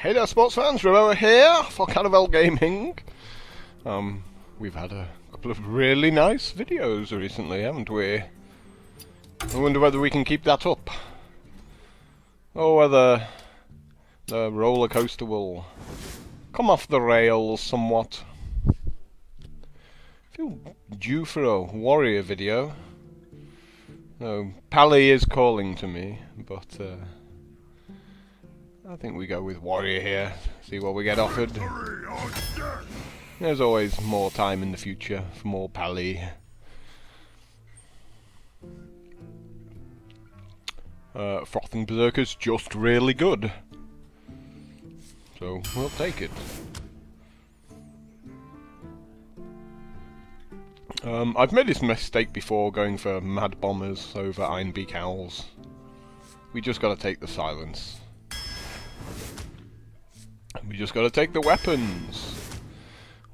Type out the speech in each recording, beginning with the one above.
Hey there, sports fans, Remo here for Caravel Gaming. We've had a couple of really nice videos recently, haven't we? I wonder whether we can keep that up, or whether the roller coaster will come off the rails somewhat. I feel due for a warrior video. No, Pally is calling to me, but I think we go with warrior here, see what we get offered. There's always more time in the future for more Pally. Frothing Berserker's just really good, so we'll take it. I've made this mistake before going for Mad Bombers over Ironbeak Owls. We just gotta take the silence. We just gotta take the weapons.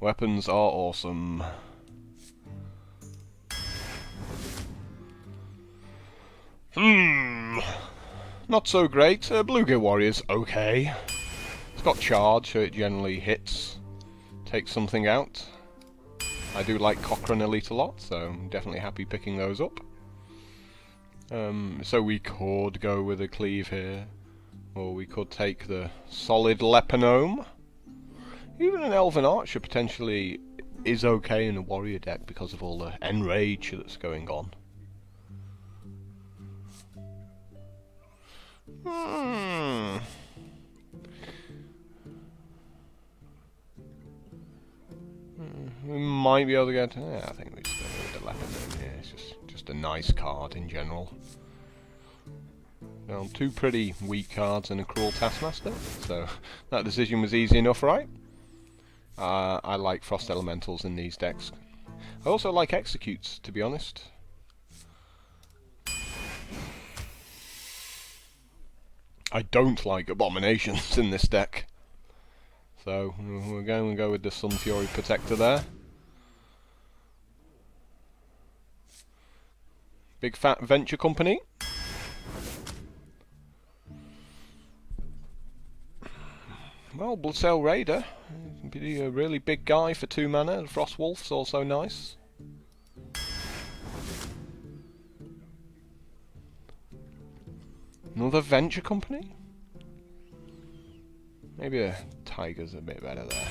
Weapons are awesome. Not so great. Bluegear Warrior's okay. It's got charge, so it generally hits, takes something out. I do like Cochrane Elite a lot, so I'm definitely happy picking those up. So we could go with a cleave here, or we could take the solid Leponome. Even an Elven Archer potentially is okay in a warrior deck because of all the enrage that's going on. We might be able to get... yeah, I think we just go with the Leopard here. It's just a nice card in general. Well, two pretty weak cards and a Cruel Taskmaster, so that decision was easy enough, right? I like Frost Elementals in these decks. I also like Executes, to be honest. I don't like Abominations in this deck. So, we're going to go with the Sun Fury Protector there. Big fat venture company. Well, Bloodsail Raider. Be a really big guy for 2 mana. Frost Wolf's also nice. Another venture company? Maybe a Tiger's a bit better there.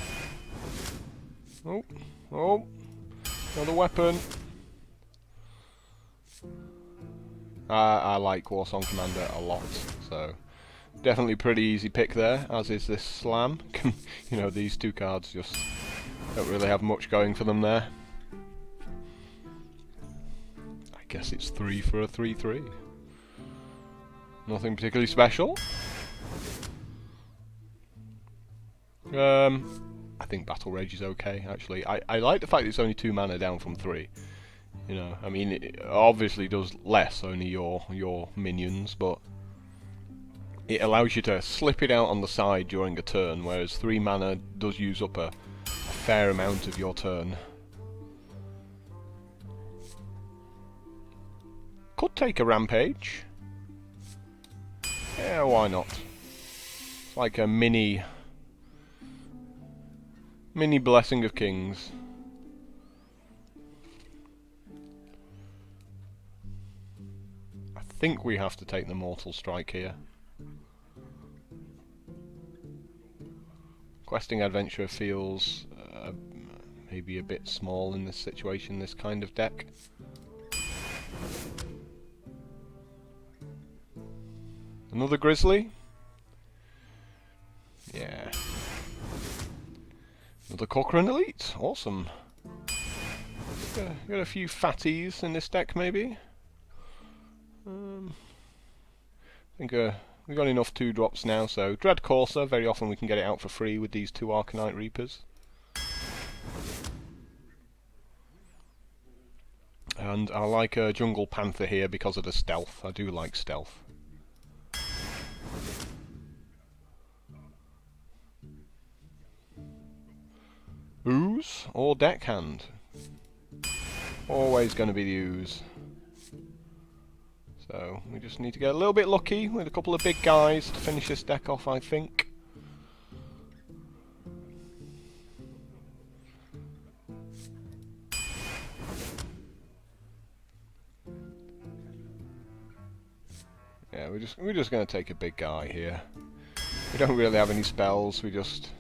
Oh, another weapon. I like Warsong Commander a lot, so definitely pretty easy pick there, as is this Slam. You know, these two cards just don't really have much going for them there. I guess it's 3 for a 3/3. Nothing particularly special. I think Battle Rage is okay, actually. I like the fact it's only 2 mana down from 3. You know, I mean, it obviously does less, only your minions, but it allows you to slip it out on the side during a turn, whereas 3 mana does use up a fair amount of your turn. Could take a Rampage. Yeah, why not? It's like a mini Blessing of Kings. I think we have to take the Mortal Strike here. Questing Adventurer feels maybe a bit small in this situation, this kind of deck. Another Grizzly? Yeah. Another Cochrane Elite? Awesome. Got a few fatties in this deck, maybe? I think we've got enough 2-drops now, so Dread Courser, very often we can get it out for free with these 2 Arcanite Reapers. And I like a Jungle Panther here because of the stealth. I do like stealth. Ooze or Deckhand? Always going to be the Ooze. So we just need to get a little bit lucky with a couple of big guys to finish this deck off, I think. Yeah, we're just gonna take a big guy here. We don't really have any spells. We just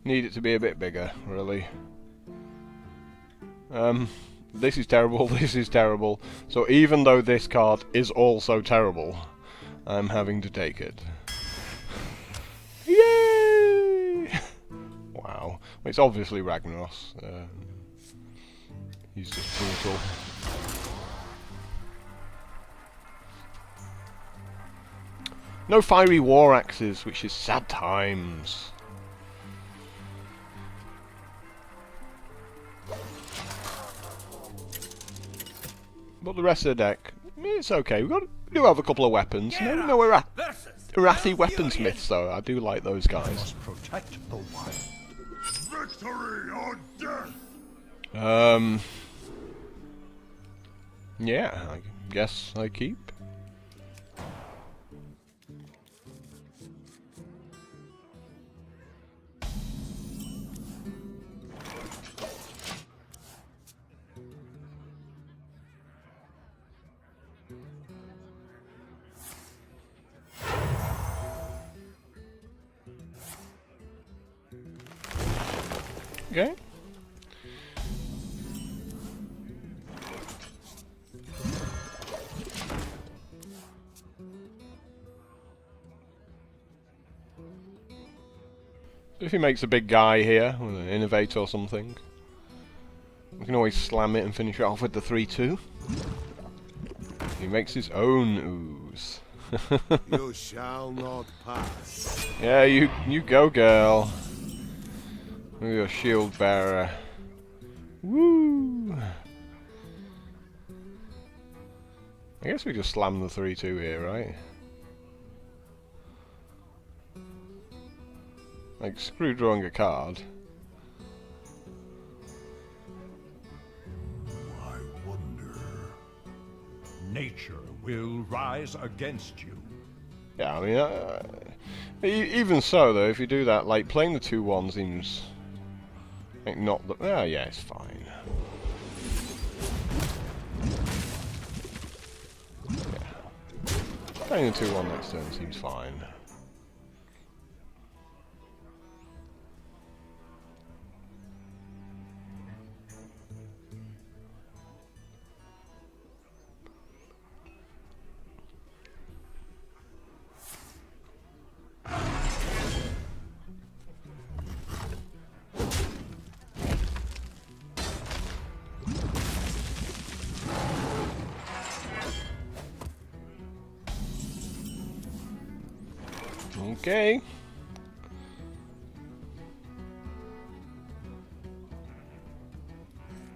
need it to be a bit bigger, really. This is terrible. This is terrible. So even though this card is also terrible, I'm having to take it. Yay! Wow. It's obviously Ragnaros. He's just brutal. No fiery war axes, which is sad times. But the rest of the deck, it's okay. We do have a couple of weapons. No Arathi weaponsmiths, though. I do like those guys. Protect the wild. Victory or death. Yeah, I guess I keep. Okay. If he makes a big guy here, with an innovator or something, we can always slam it and finish it off with the 3-2. He makes his own ooze. You shall not pass. Yeah, you go, girl. With your shield bearer. Woo! I guess we just slam the 3-2 here, right? Like, screw drawing a card. I wonder. Nature will rise against you. Yeah, I mean, even so, though, if you do that, like, playing the 2-1 seems... like, not the... oh, yeah, it's fine. Yeah. Playing the 2-1 next turn seems fine. Okay.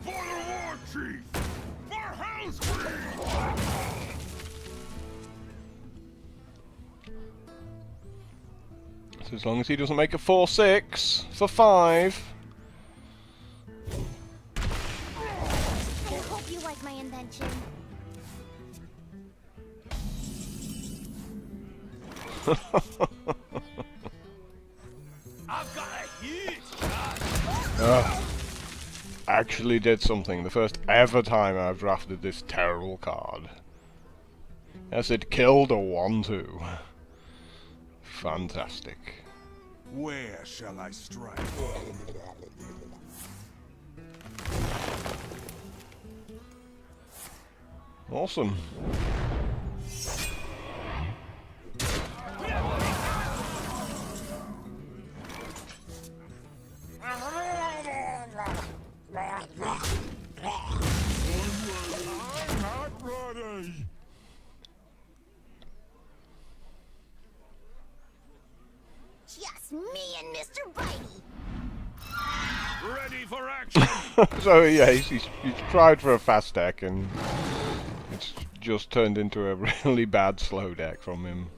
For the war chief! For Hell's Queen! So as long as he doesn't make a 4-6 for 5. I hope you like my invention. I've got a hit! Actually did something. The first ever time I've drafted this terrible card. Yes, it killed a 1-2. Fantastic. Where shall I strike? Awesome. I'm not ready! Just me and Mr. Bitey. Ready for action! So yeah, he's tried for a fast deck and it's just turned into a really bad slow deck from him.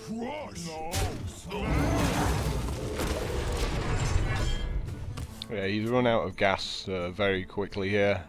Crush! Yeah, he's run out of gas very quickly here.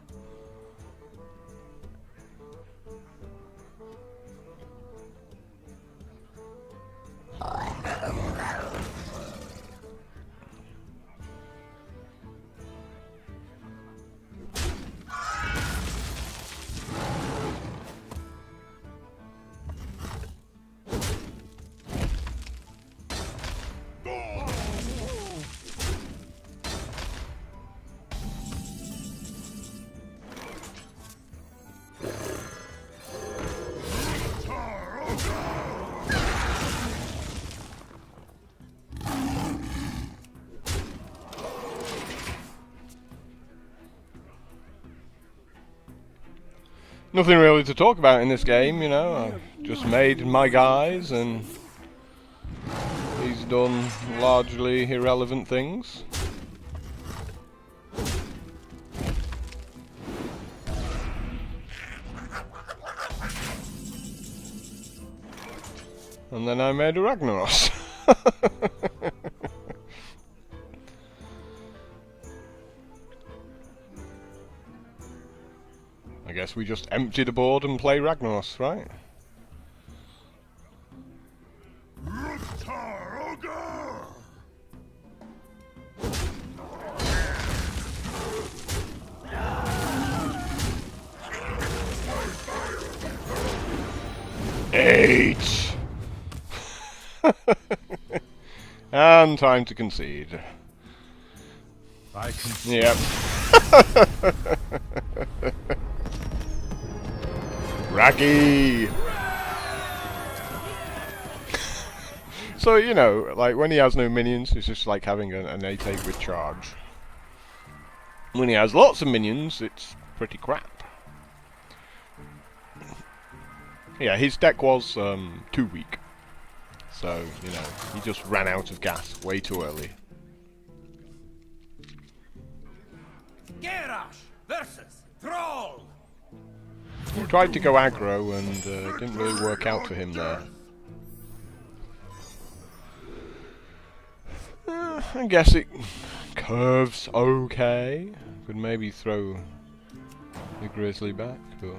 Nothing really to talk about in this game, you know. I've just made my guys and he's done largely irrelevant things. And then I made a Ragnaros. I guess we just empty the board and play Ragnaros, right? Eight! And time to concede. I can Yep. Raggy! So, you know, like when he has no minions, it's just like having an 8/8 with charge. When he has lots of minions, it's pretty crap. Yeah, his deck was too weak. So, you know, he just ran out of gas way too early. Garrosh versus Thrall. He tried to go aggro and didn't really work out for him there. I guess it curves okay. Could maybe throw the Grizzly back, but...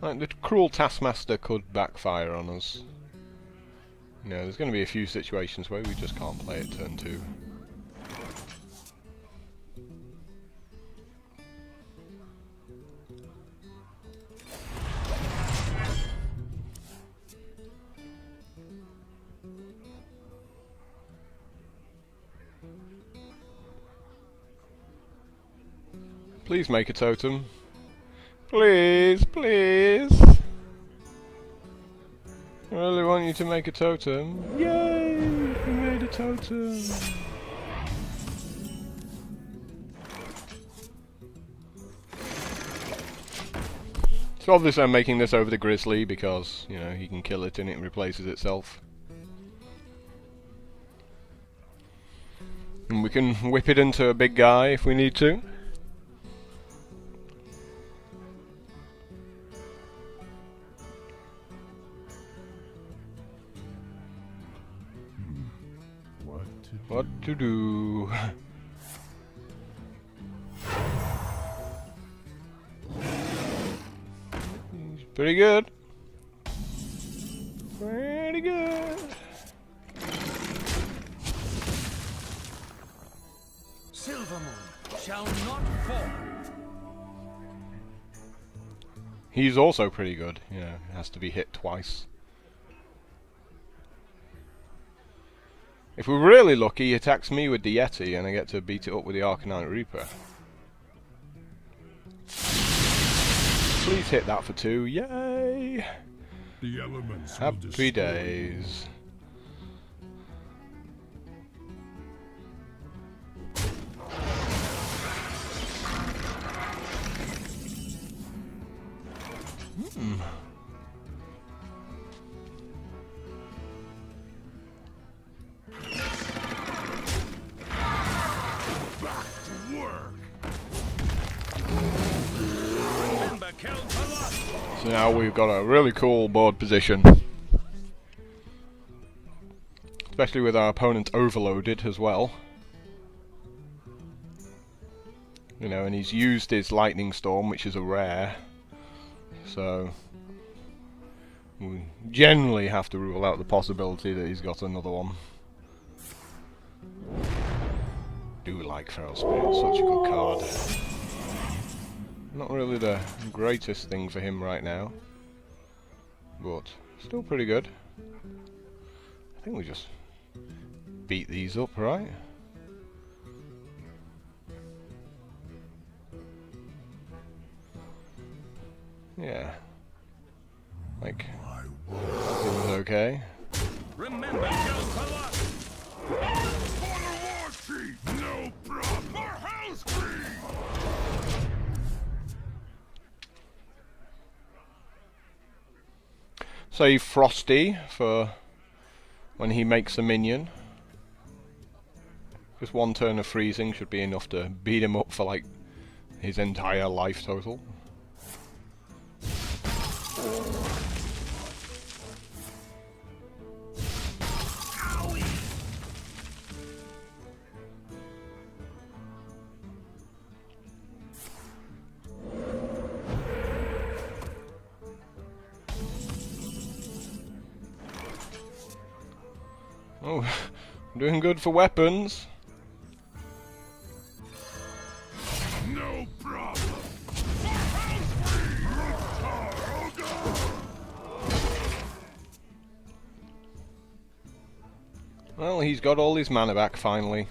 Like, the cruel Taskmaster could backfire on us. You know, there's going to be a few situations where we just can't play it turn 2. Please make a totem. Please, please. I really want you to make a totem. Yay! We made a totem. So obviously I'm making this over the Grizzly because, you know, he can kill it and it replaces itself. And we can whip it into a big guy if we need to. What to do? He's pretty good. Pretty good. Silvermoon shall not fall. He's also pretty good. You know, has to be hit twice. If we're really lucky, he attacks me with the Yeti and I get to beat it up with the Arcanite Reaper. Please hit that for 2. Yay! The elements will Happy destroy. days. So now we've got a really cool board position. Especially with our opponent overloaded as well. You know, and he's used his Lightning Storm, which is a rare. So we generally have to rule out the possibility that he's got another one. Do like Feral Spirit, such a good card. Not really the greatest thing for him right now, but still pretty good. I think we just beat these up, right? Yeah. Like, Seems okay. Remember your color. For the war chief, no problem. For Hell's Creed. Save Frosty for when he makes a minion. Just one turn of freezing should be enough to beat him up for like his entire life total. Oh, I'm doing good for weapons. No problem. For Hell's Creed. Well, he's got all his mana back finally.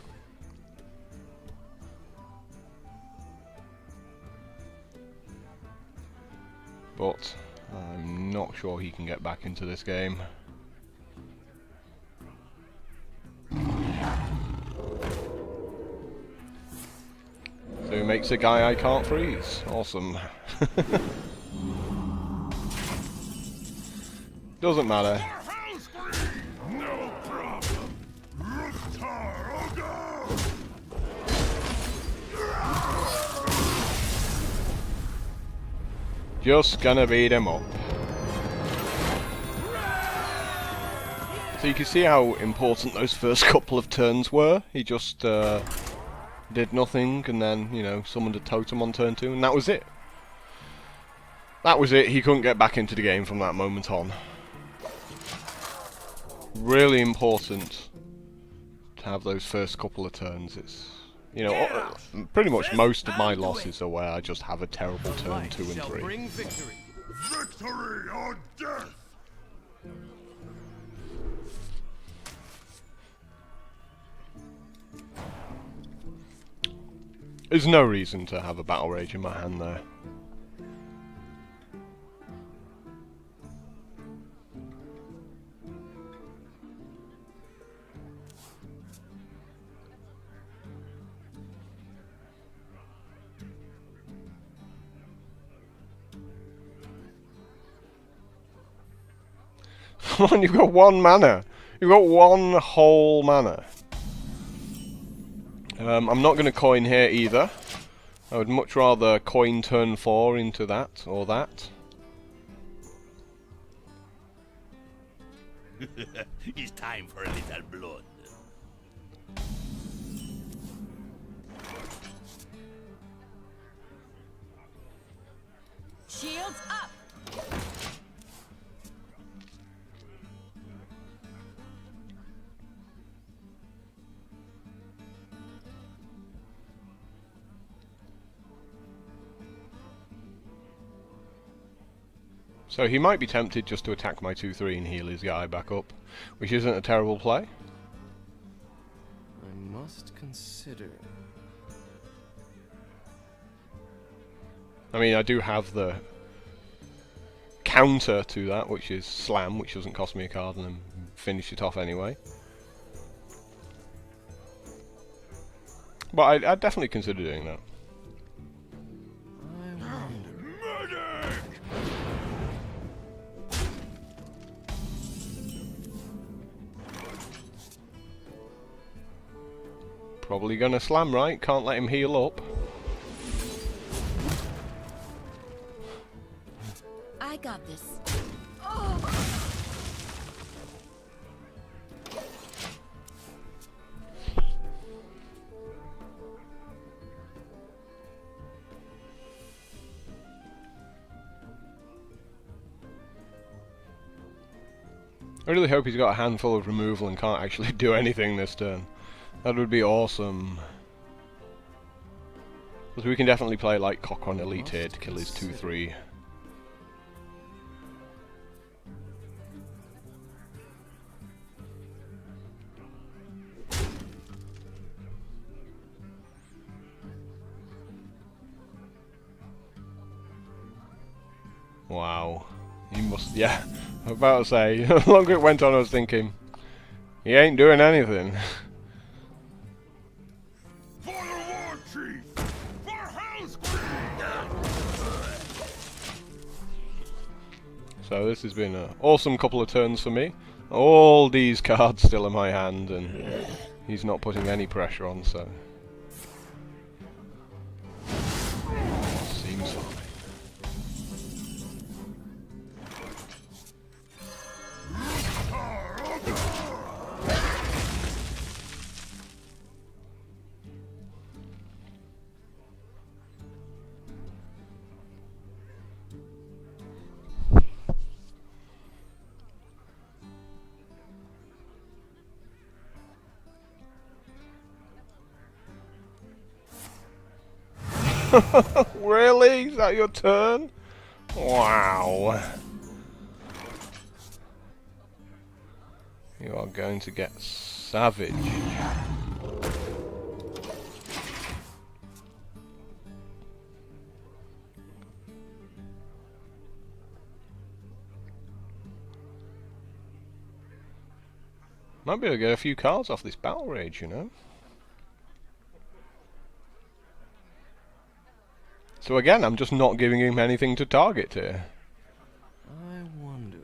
But I'm not sure he can get back into this game. So he makes a guy I can't freeze. Awesome. Doesn't matter. For Hell's Creed. No problem. Ruktar, go. Just gonna beat him up. So you can see how important those first couple of turns were. He just did nothing and then, you know, summoned a totem on turn 2 and that was it. That was it. He couldn't get back into the game from that moment on. Really important to have those first couple of turns. It's, you know, pretty much most of my losses are where I just have a terrible turn 2 and 3. Bring victory. Victory or death. There's no reason to have a Battle Rage in my hand there. Come on, you've got 1 mana. You've got 1 whole mana. I'm not going to coin here either. I would much rather coin turn 4 into that, or that. It's time for a little blood. Shields up! So he might be tempted just to attack my 2-3 and heal his guy back up, which isn't a terrible play. I must consider. I mean, I do have the counter to that, which is Slam, which doesn't cost me a card and then finish it off anyway. But I'd definitely consider doing that. Probably gonna slam, right? Can't let him heal up. I got this. I really hope he's got a handful of removal and can't actually do anything this turn. That would be awesome. Because we can definitely play like Cochran Elite here to kill his 2-3. Wow. He must, yeah. I was about to say, the longer it went on I was thinking, he ain't doing anything. For the war chief! For Hell's Creed! So this has been an awesome couple of turns for me. All these cards still in my hand, and he's not putting any pressure on, so... seems fine. Really? Is that your turn? Wow. You are going to get savage. Might be able to get a few cards off this battle rage, you know. So again, I'm just not giving him anything to target here. I wonder.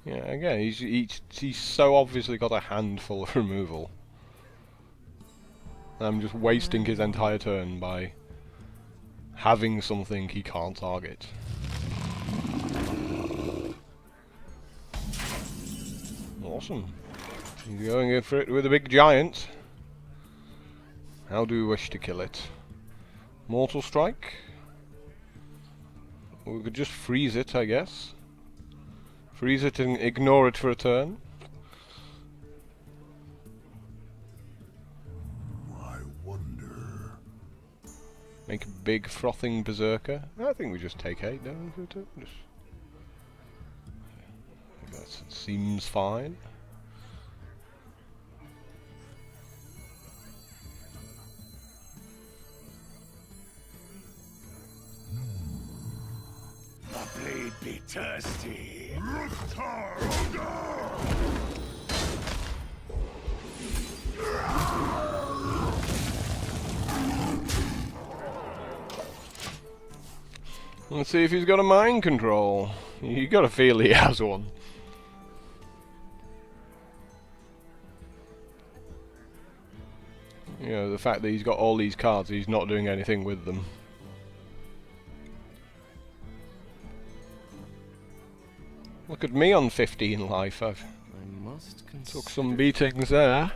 Yeah, again, he's so obviously got a handful of removal. And I'm just wasting his entire turn by having something he can't target. Awesome. He's going in for it with a big giant. How do we wish to kill it? Mortal Strike? We could just freeze it, I guess. Freeze it and ignore it for a turn. I wonder. Make a big frothing berserker. I think we just take 8 down for a turn. That seems fine. The blade be thirsty. Ruktar Let's see if he's got a mind control. You got a feel he has one. You know, the fact that he's got all these cards, he's not doing anything with them. Look at me on 15 life. I've I must took some beatings there.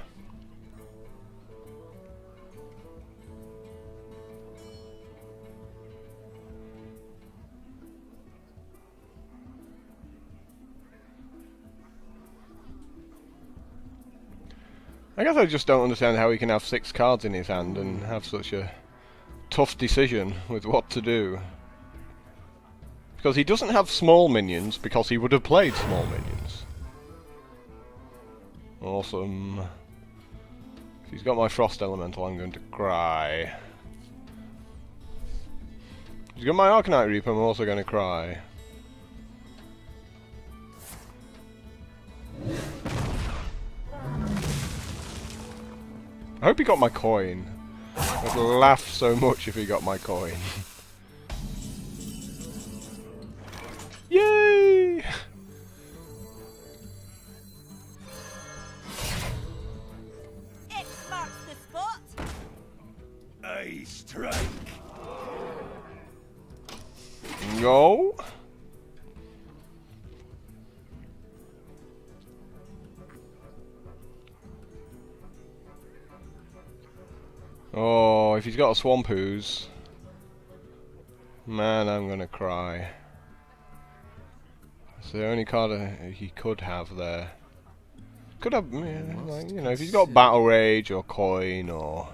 I guess I just don't understand how he can have 6 cards in his hand and have such a tough decision with what to do. Because he doesn't have small minions, because he would have played small minions. Awesome. If he's got my Frost Elemental, I'm going to cry. If he's got my Arcanite Reaper, I'm also going to cry. I hope he got my coin. I'd laugh so much if he got my coin. Yay! X marks the spot. I strike. No. Oh, if he's got a Swamp Ooze, man, I'm gonna cry. It's the only card he could have there. Could have, like, you know, if he's got Battle Rage or Coin or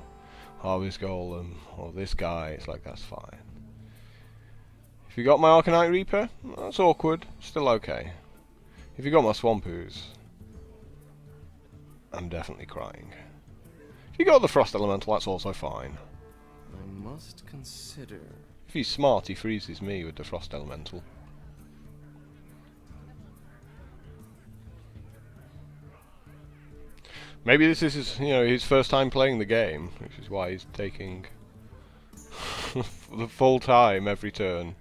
Harvest Golem or this guy, it's like, that's fine. If you got my Arcanite Reaper, that's awkward, still okay. If you got my Swamp Ooze, I'm definitely crying. If you got the Frost Elemental, that's also fine. I must consider. If he's smart, he freezes me with the Frost Elemental. Maybe this is his, his first time playing the game, which is why he's taking the full time every turn.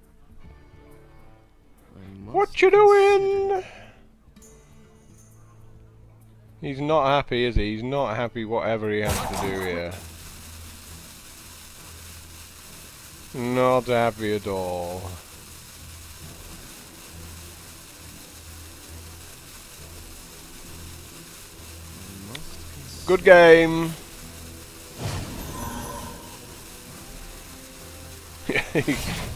I must What you doing? He's not happy, is he? He's not happy whatever he has to do here. Not happy at all. Good game.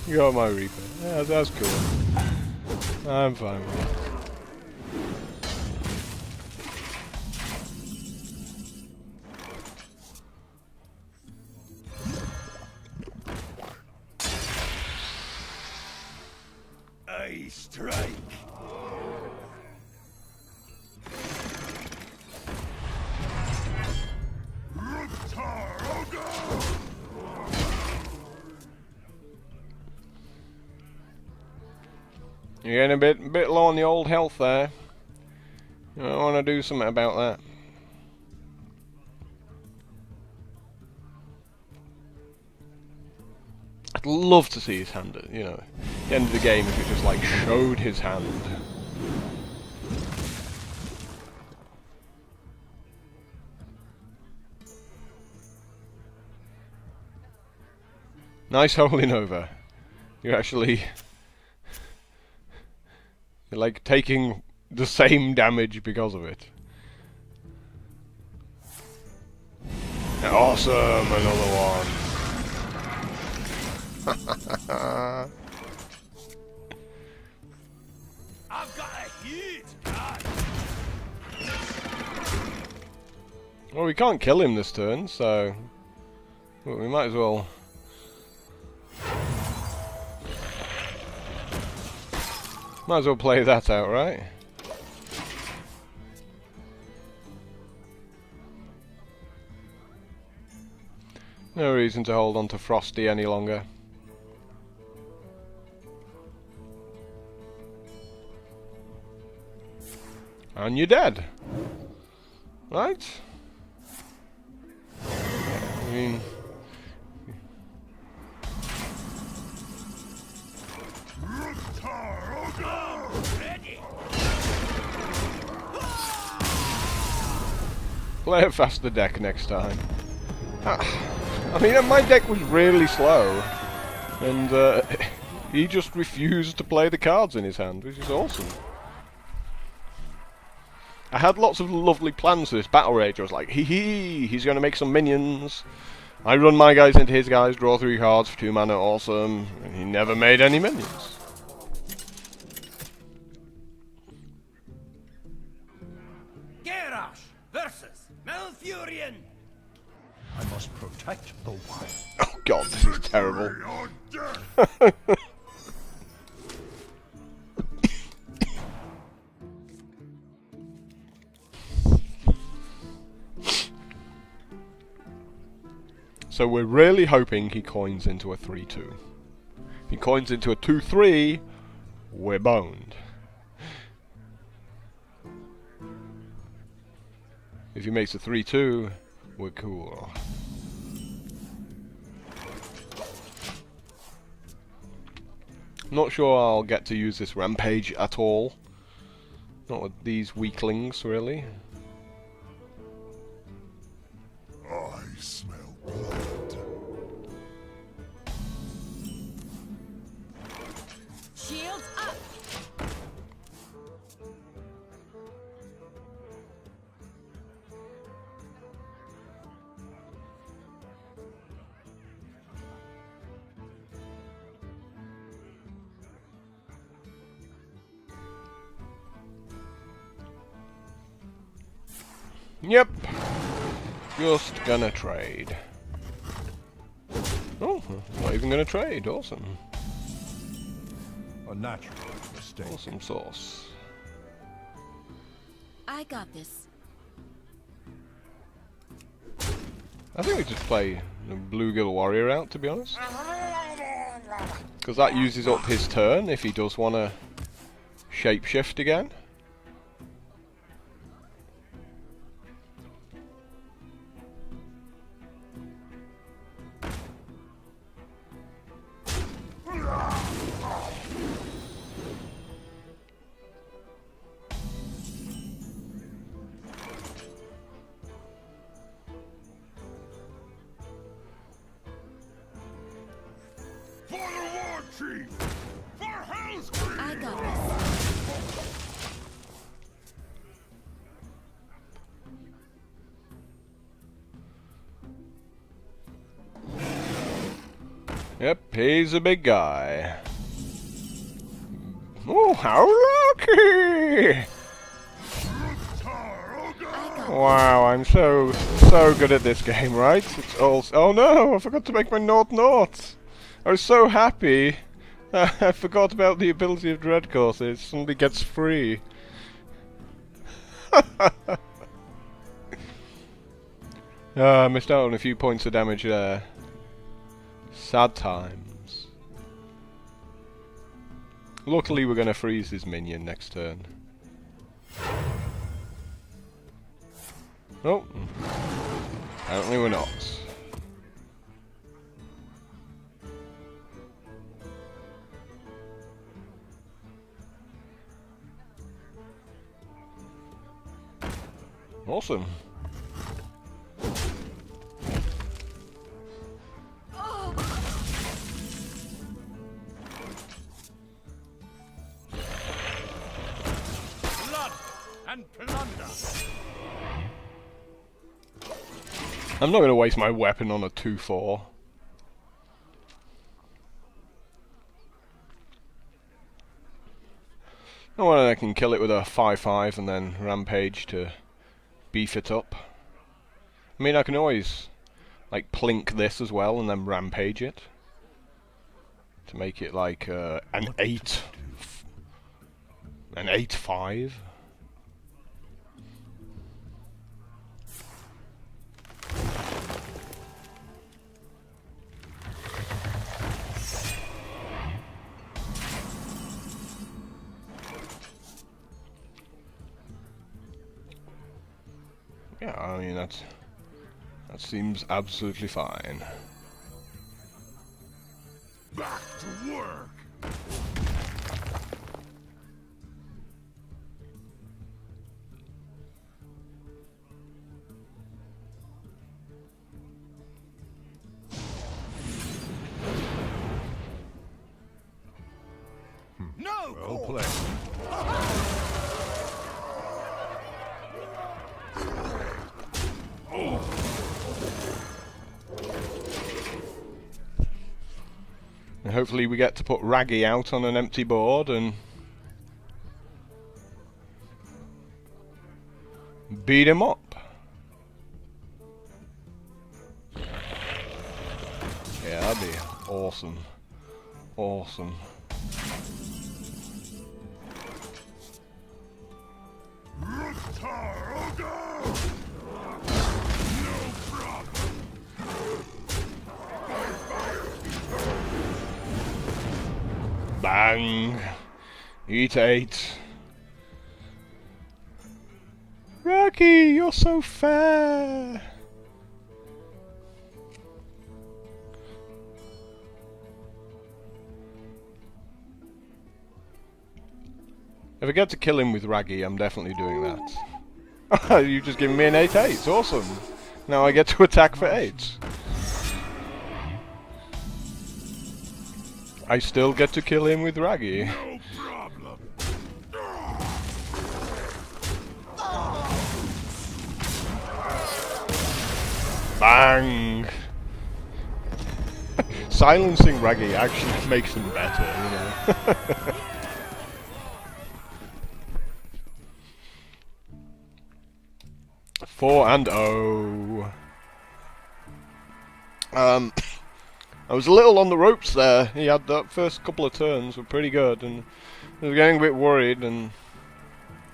You got my Reaper. Yeah, that's cool. I'm fine with it. I strike. You're getting a bit low on the old health there. I want to do something about that. I'd love to see his hand at, the end of the game if it just like showed his hand. Nice holding over. You're actually you're like taking the same damage because of it. Awesome, another one. I've got a huge gun. Well, we can't kill him this turn, so well, we might as well. Might as well play that out, right? No reason to hold on to Frosty any longer. And you're dead. Right? I mean... Play a faster deck next time. I mean, my deck was really slow, and he just refused to play the cards in his hand, which is awesome. I had lots of lovely plans for this Battle Rage. I was like, he's going to make some minions. I run my guys into his guys, draw 3 cards for 2 mana, awesome. And he never made any minions. Garrosh versus Malfurion. I must protect the wild. Oh god, this is terrible. So we're really hoping he coins into a 3-2. If he coins into a 2-3, we're boned. If he makes a 3-2, we're cool. Not sure I'll get to use this rampage at all. Not with these weaklings, really. I smell blood. Shields up. Yep. Just gonna trade. Oh, not even gonna trade. Awesome. A natural mistake. Awesome sauce. I got this. I think we just play the Bluegill Warrior out, to be honest. Because that uses up his turn if he does want to shapeshift again. For the war chief! For Hell's Creed! I got this. Yep, he's a big guy. Oh, how lucky! Wow, I'm so good at this game, right? It's all. Oh no, I forgot to make my naught. I was so happy. I forgot about the ability of Dread Course. It suddenly gets free. Missed out on a few points of damage there. Sad times. Luckily, we're gonna freeze his minion next turn. Oh, apparently we're not. Awesome. Blood and plunder. I'm not going to waste my weapon on a 2/4. I can kill it with a 5/5 and then rampage to beef it up. I mean, I can always like plink this as well and then rampage it to make it like an 8/5. Yeah, I mean that seems absolutely fine. Back to work! No! Well played. And hopefully we get to put Raggy out on an empty board and beat him up. Yeah, that'd be awesome. Awesome. Bang! Eat 8. Raggy, you're so fair! If I get to kill him with Raggy, I'm definitely doing that. You've just given me an 8/8. Awesome. Now I get to attack for 8. I still get to kill him with Raggy. No problem! Bang! Silencing Raggy actually makes him better, you know. 4-0. I was a little on the ropes there. He had that first couple of turns were pretty good, and I was getting a bit worried, and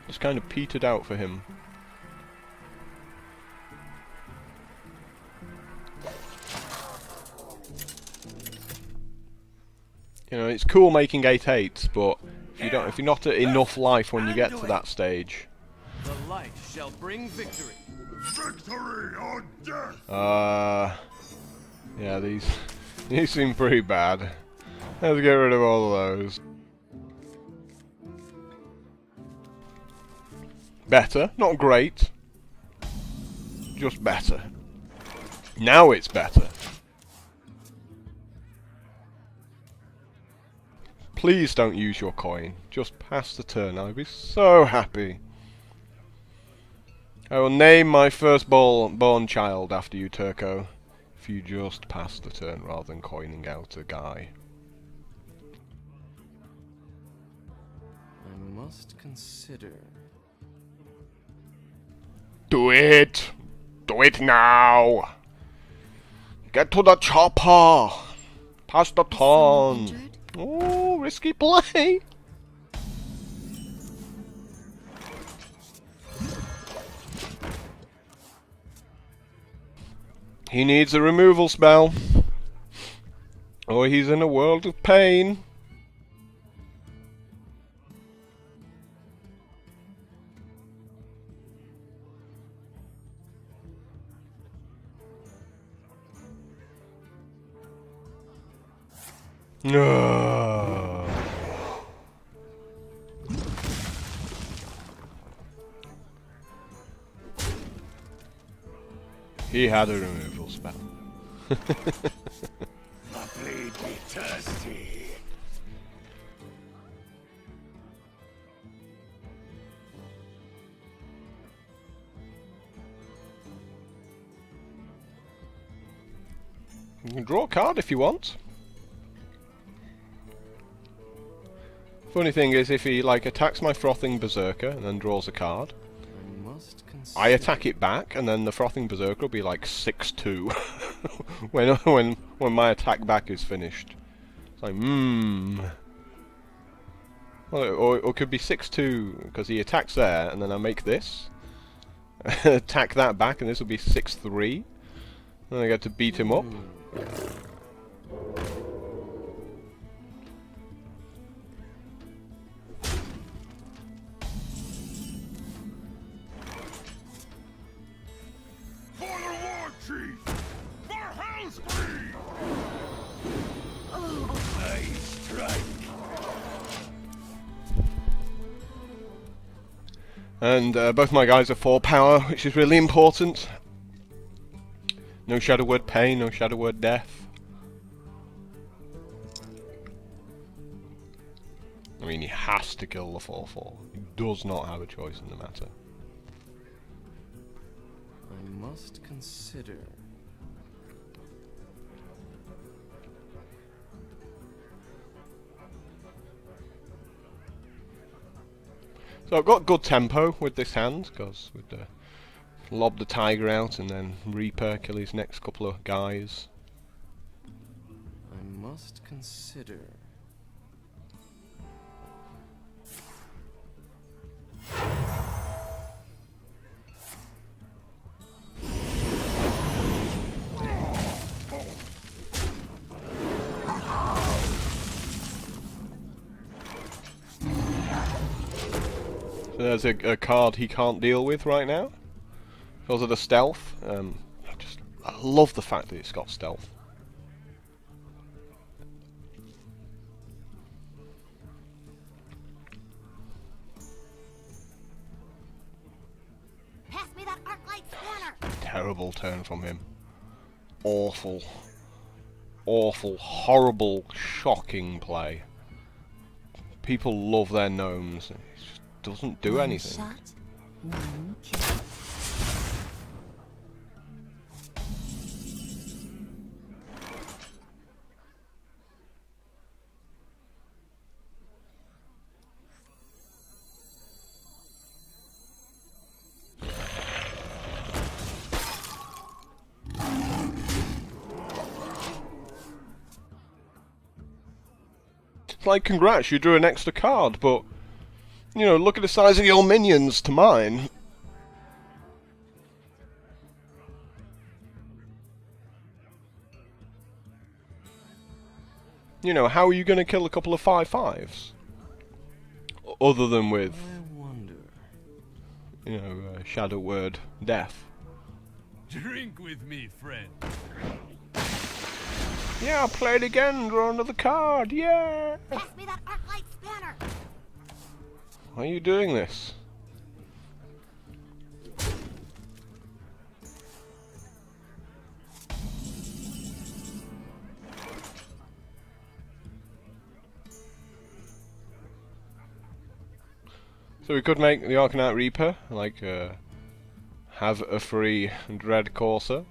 just kind of petered out for him. You know, it's cool making 8/8s, but if you're not at enough life when you get to that stage, The light shall bring victory. Victory or death! yeah, these seem pretty bad. Let's get rid of all of those. Better, not great, just better. Now it's better. Please don't use your coin. Just pass the turn. I'll be so happy. I will name my firstborn child after you, Turco, if you just pass the turn rather than coining out a guy. I must consider. Do it! Do it now! Get to the chopper! Pass the turn! Oh, risky play! He needs a removal spell, or he's in a world of pain. No. He had a removal spell. My blade be thirsty. You can draw a card if you want. Funny thing is, if he like attacks my Frothing Berserker and then draws a card, I must consider. I attack it back, and then the Frothing Berserker will be like 6/2 when my attack back is finished. It's like Well, or it could be 6/2 because he attacks there, and then I make this, attack that back, and this will be 6/3. Then I get to beat him up. For the War Chief! For Hellscream! I strike. And both my guys are 4 power, which is really important. No Shadow Word Pain, no Shadow Word Death. I mean, he has to kill the 4/4. He does not have a choice in the matter. I must consider. So I've got good tempo with this hand, because with the lob the tiger out and then Reaper kill his next couple of guys. I must consider. So there's a card he can't deal with right now because of the stealth. I love the fact that it's got stealth. Pass me that arc light scorner. Terrible turn from him. Awful. Awful, horrible, shocking play. People love their gnomes. It just doesn't do anything. Shot, one kill. It's like, congrats, you drew an extra card, but, you know, look at the size of your minions to mine. You know, how are you going to kill a couple of 5/5s? Other than with, I wonder. you know, shadow word death. Drink with me, friend. Yeah, I'll play it again, draw another card, yeah! Pass me that arc light spanner. Why are you doing this? So we could make the Arcanite Reaper, like, have a free Dread Courser.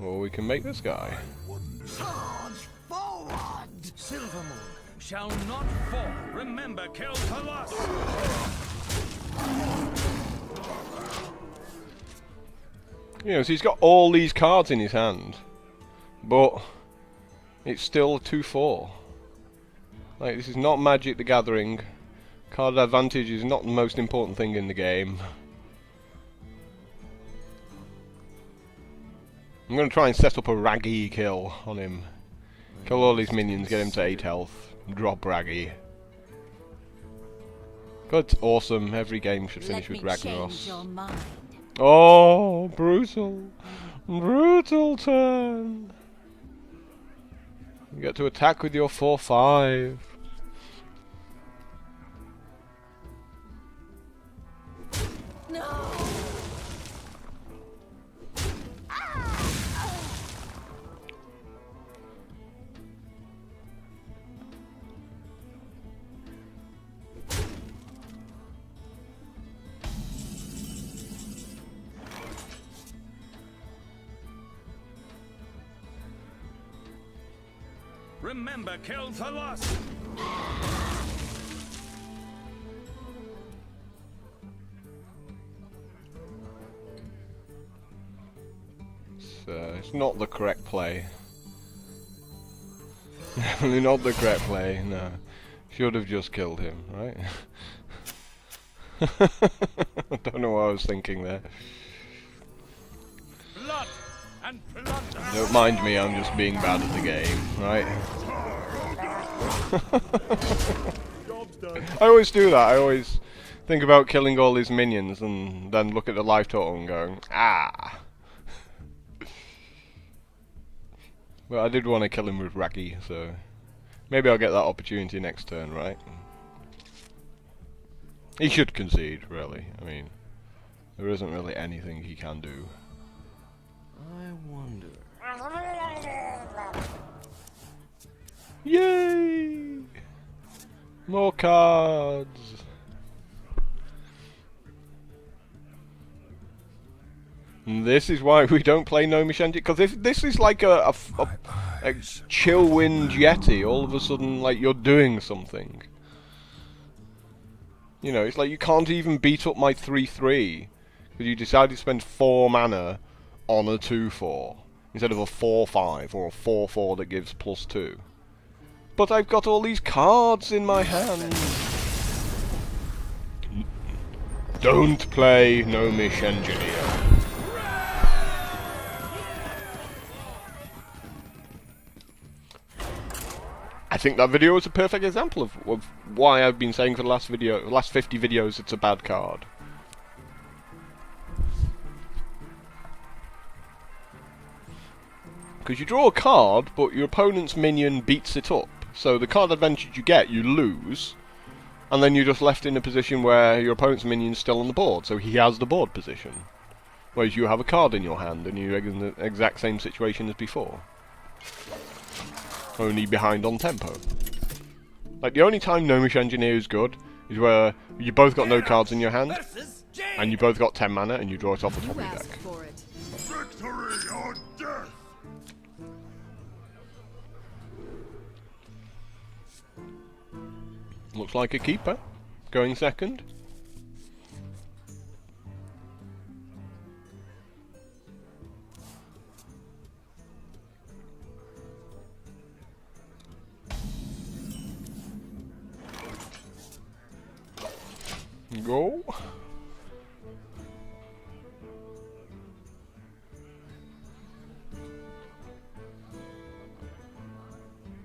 Or we can make this guy. Charge forward! Silvermoon shall not fall. Remember, kill to lust. You know, so he's got all these cards in his hand, but it's still a 2/4. Like, this is not Magic the Gathering. Card advantage is not the most important thing in the game. I'm going to try and set up a Raggy kill on him. Kill all his minions, get him to 8 health, drop Raggy. Good, awesome. Every game should finish with Ragnaros. Oh, brutal. Brutal turn. You get to attack with your 4/5. Remember, kill to lust. It's not the correct play. Definitely not the correct play, no. Should have just killed him, right? I don't know what I was thinking there. Blood and plunder. Don't mind me, I'm just being bad at the game, right? I always do that, I always think about killing all these minions and then look at the life total and going, ah! But I did want to kill him with Raggy, so maybe I'll get that opportunity next turn, right? He should concede, really. I mean, there isn't really anything he can do. I wonder. Yay! More cards! And this is why we don't play Gnomish Engine, because if this is like a chill wind Yeti, all of a sudden, like, you're doing something. You know, it's like you can't even beat up my 3/3, because you decided to spend 4 mana on a 2/4, instead of a 4/5, or a 4/4 that gives +2. But I've got all these cards in my hand. Don't play Gnomish Engineer. I think that video is a perfect example of why I've been saying for the last 50 videos it's a bad card. Because you draw a card, but your opponent's minion beats it up. So the card advantage you get, you lose, and then you're just left in a position where your opponent's minion's still on the board, so he has the board position. Whereas you have a card in your hand, and you're in the exact same situation as before. Only behind on tempo. Like, the only time Gnomish Engineer is good is where you both got no cards in your hand, and you both got 10 mana, and you draw it off the top of your deck. Victory or death! Looks like a keeper. Going second. Go.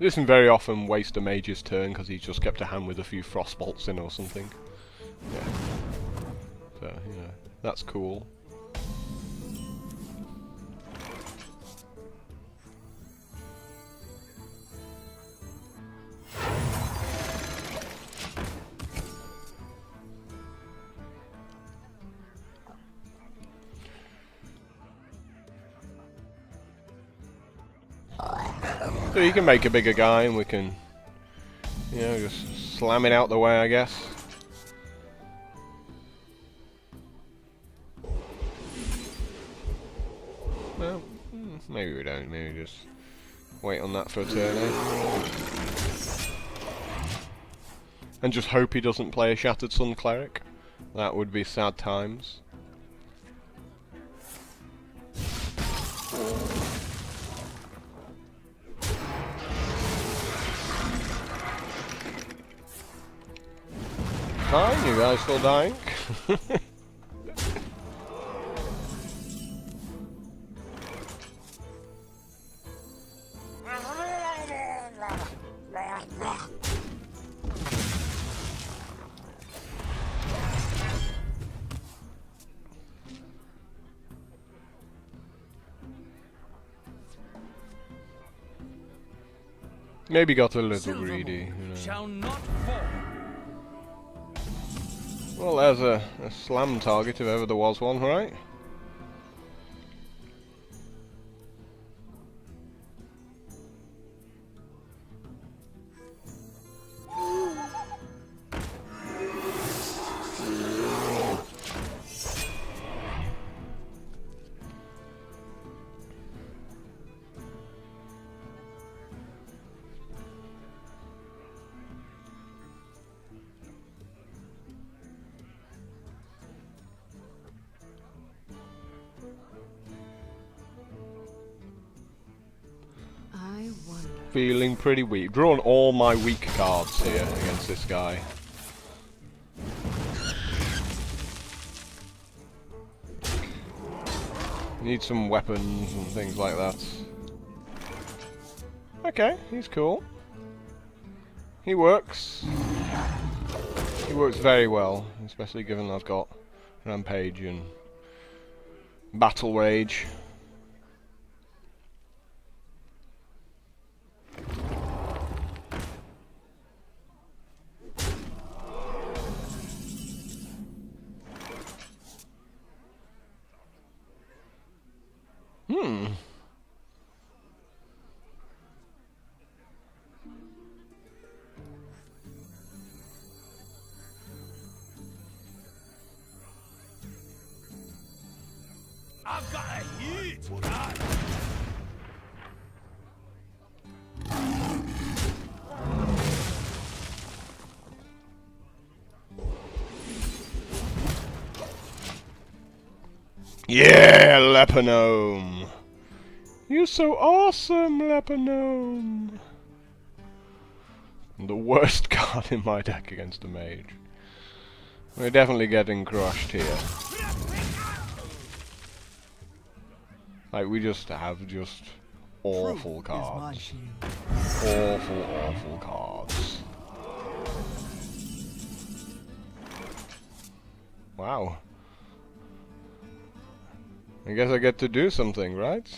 doesn't very often waste a mage's turn because he's just kept a hand with a few frost bolts in or something. Yeah. So, you know, that's cool. So you can make a bigger guy and we can, you know, just slam it out the way, I guess. Well, maybe we don't. Maybe just wait on that for a turn, eh? And just hope he doesn't play a Shattered Sun Cleric. That would be sad times. Fine, you guys still dying? Maybe got a little greedy, you know. Shall not fall. Well, there's a slam target if ever there was one, right? I wonder. Feeling pretty weak. Drawn all my weak cards here against this guy. Need some weapons and things like that. Okay, he's cool. He works. He works very well, especially given I've got Rampage and Battle Rage. I've got a heat for that. Yeah, Lepanome! You're so awesome, Lepanome! The worst card in my deck against a mage. We're definitely getting crushed here. Like, we just have just awful cards. Awful, awful cards. Wow. I guess I get to do something, right?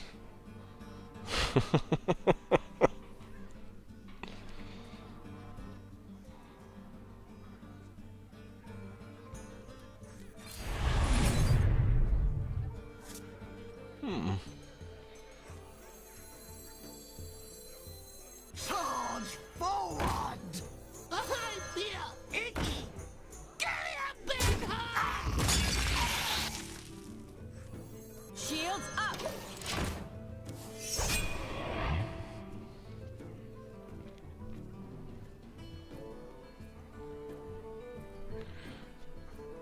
Charge forward! I feel icky! Give me a big hug! Shields up.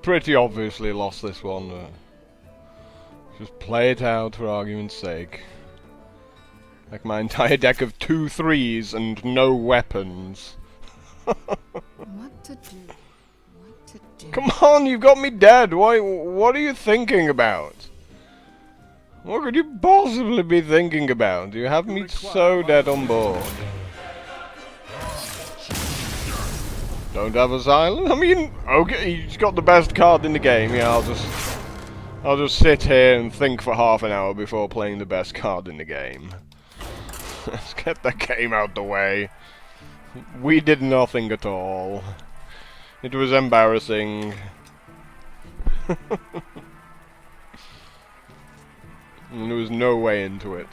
Pretty obviously lost this one. Just play it out for argument's sake. Like my entire deck of 2 3s and no weapons. What to do? What to do? Come on, you've got me dead. What are you thinking about? What could you possibly be thinking about? You have me so dead on board. Don't have a silence. I mean, okay, he's got the best card in the game. Yeah, I'll just sit here and think for half an hour before playing the best card in the game. Let's get that game out the way. We did nothing at all. It was embarrassing. And there was no way into it.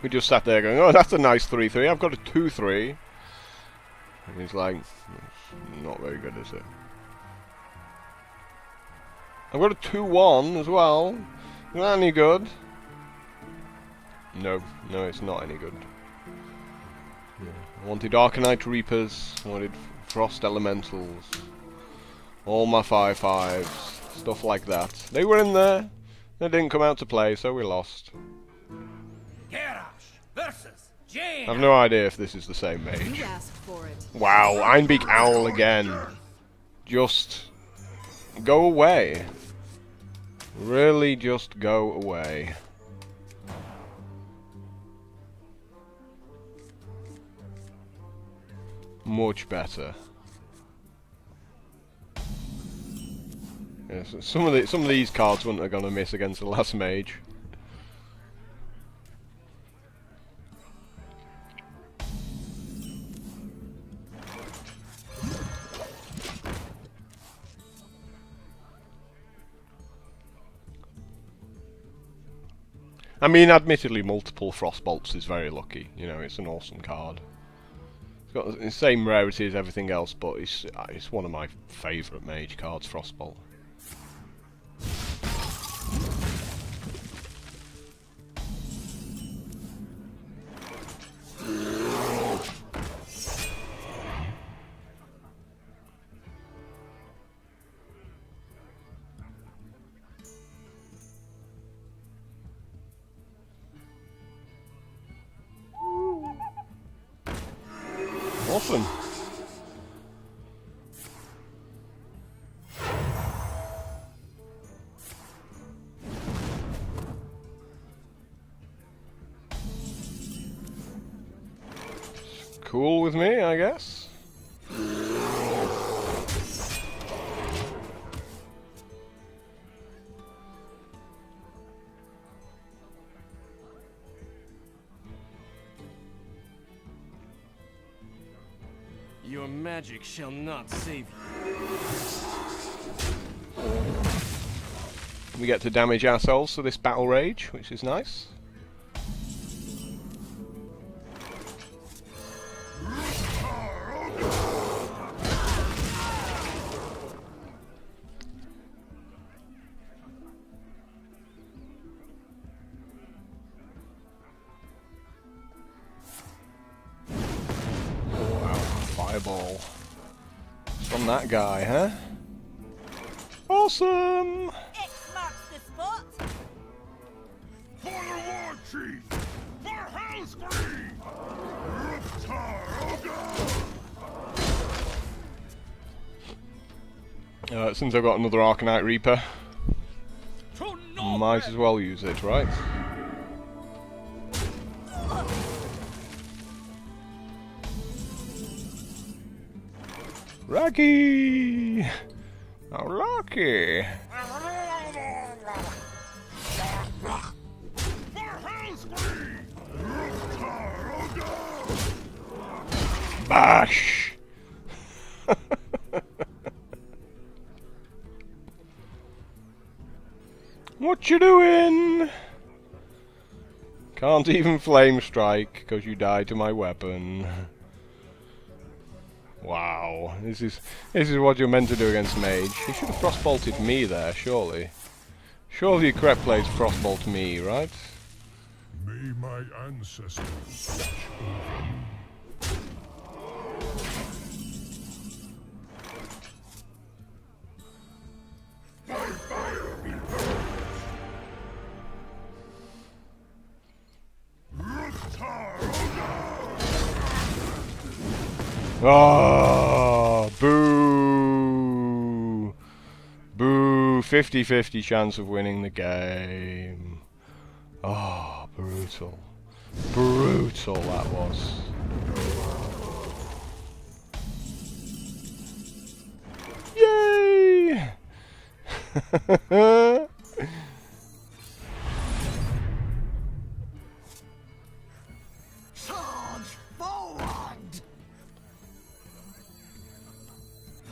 We just sat there going, oh, that's a nice 3-3. I've got a 2-3. And he's like, it's not very good, is it? I've got a 2-1 as well. Is that any good? No, it's not any good. Yeah. I wanted Arcanite Reapers, I wanted Frost Elementals, all my 5/5s, stuff like that. They were in there, they didn't come out to play, so we lost. Garrosh versus Jane. I've no idea if this is the same mage. You asked for it. Wow, Ironbeak Owl again. Just go away. Really just go away. Much better. Yes, some of these cards wouldn't have gonna miss against the last mage. I mean, admittedly, multiple Frostbolts is very lucky. You know, it's an awesome card. It's got the same rarity as everything else, but it's one of my favourite mage cards, Frostbolt. Awesome. Cool with me, I guess. Your magic shall not save you. We get to damage ourselves for this battle rage, which is nice. Fireball. From that guy, huh? Awesome! X marks the spot. For the war chief! For Hellscream! Since I've got another Arcanite Reaper, To no might as well use it, right? Rocky! Oh, lucky! For Hellscream! Bash! What you doing? Can't even flame strike because you died to my weapon. Wow, this is what you're meant to do against mage. You should have frostbolted me there, surely. Surely your correct play is frostbolt me, right? May my ancestors watch over you. My fire be Oh, boo! Boo! 50-50 chance of winning the game. Oh, brutal. Brutal that was. Yay! Charge forward!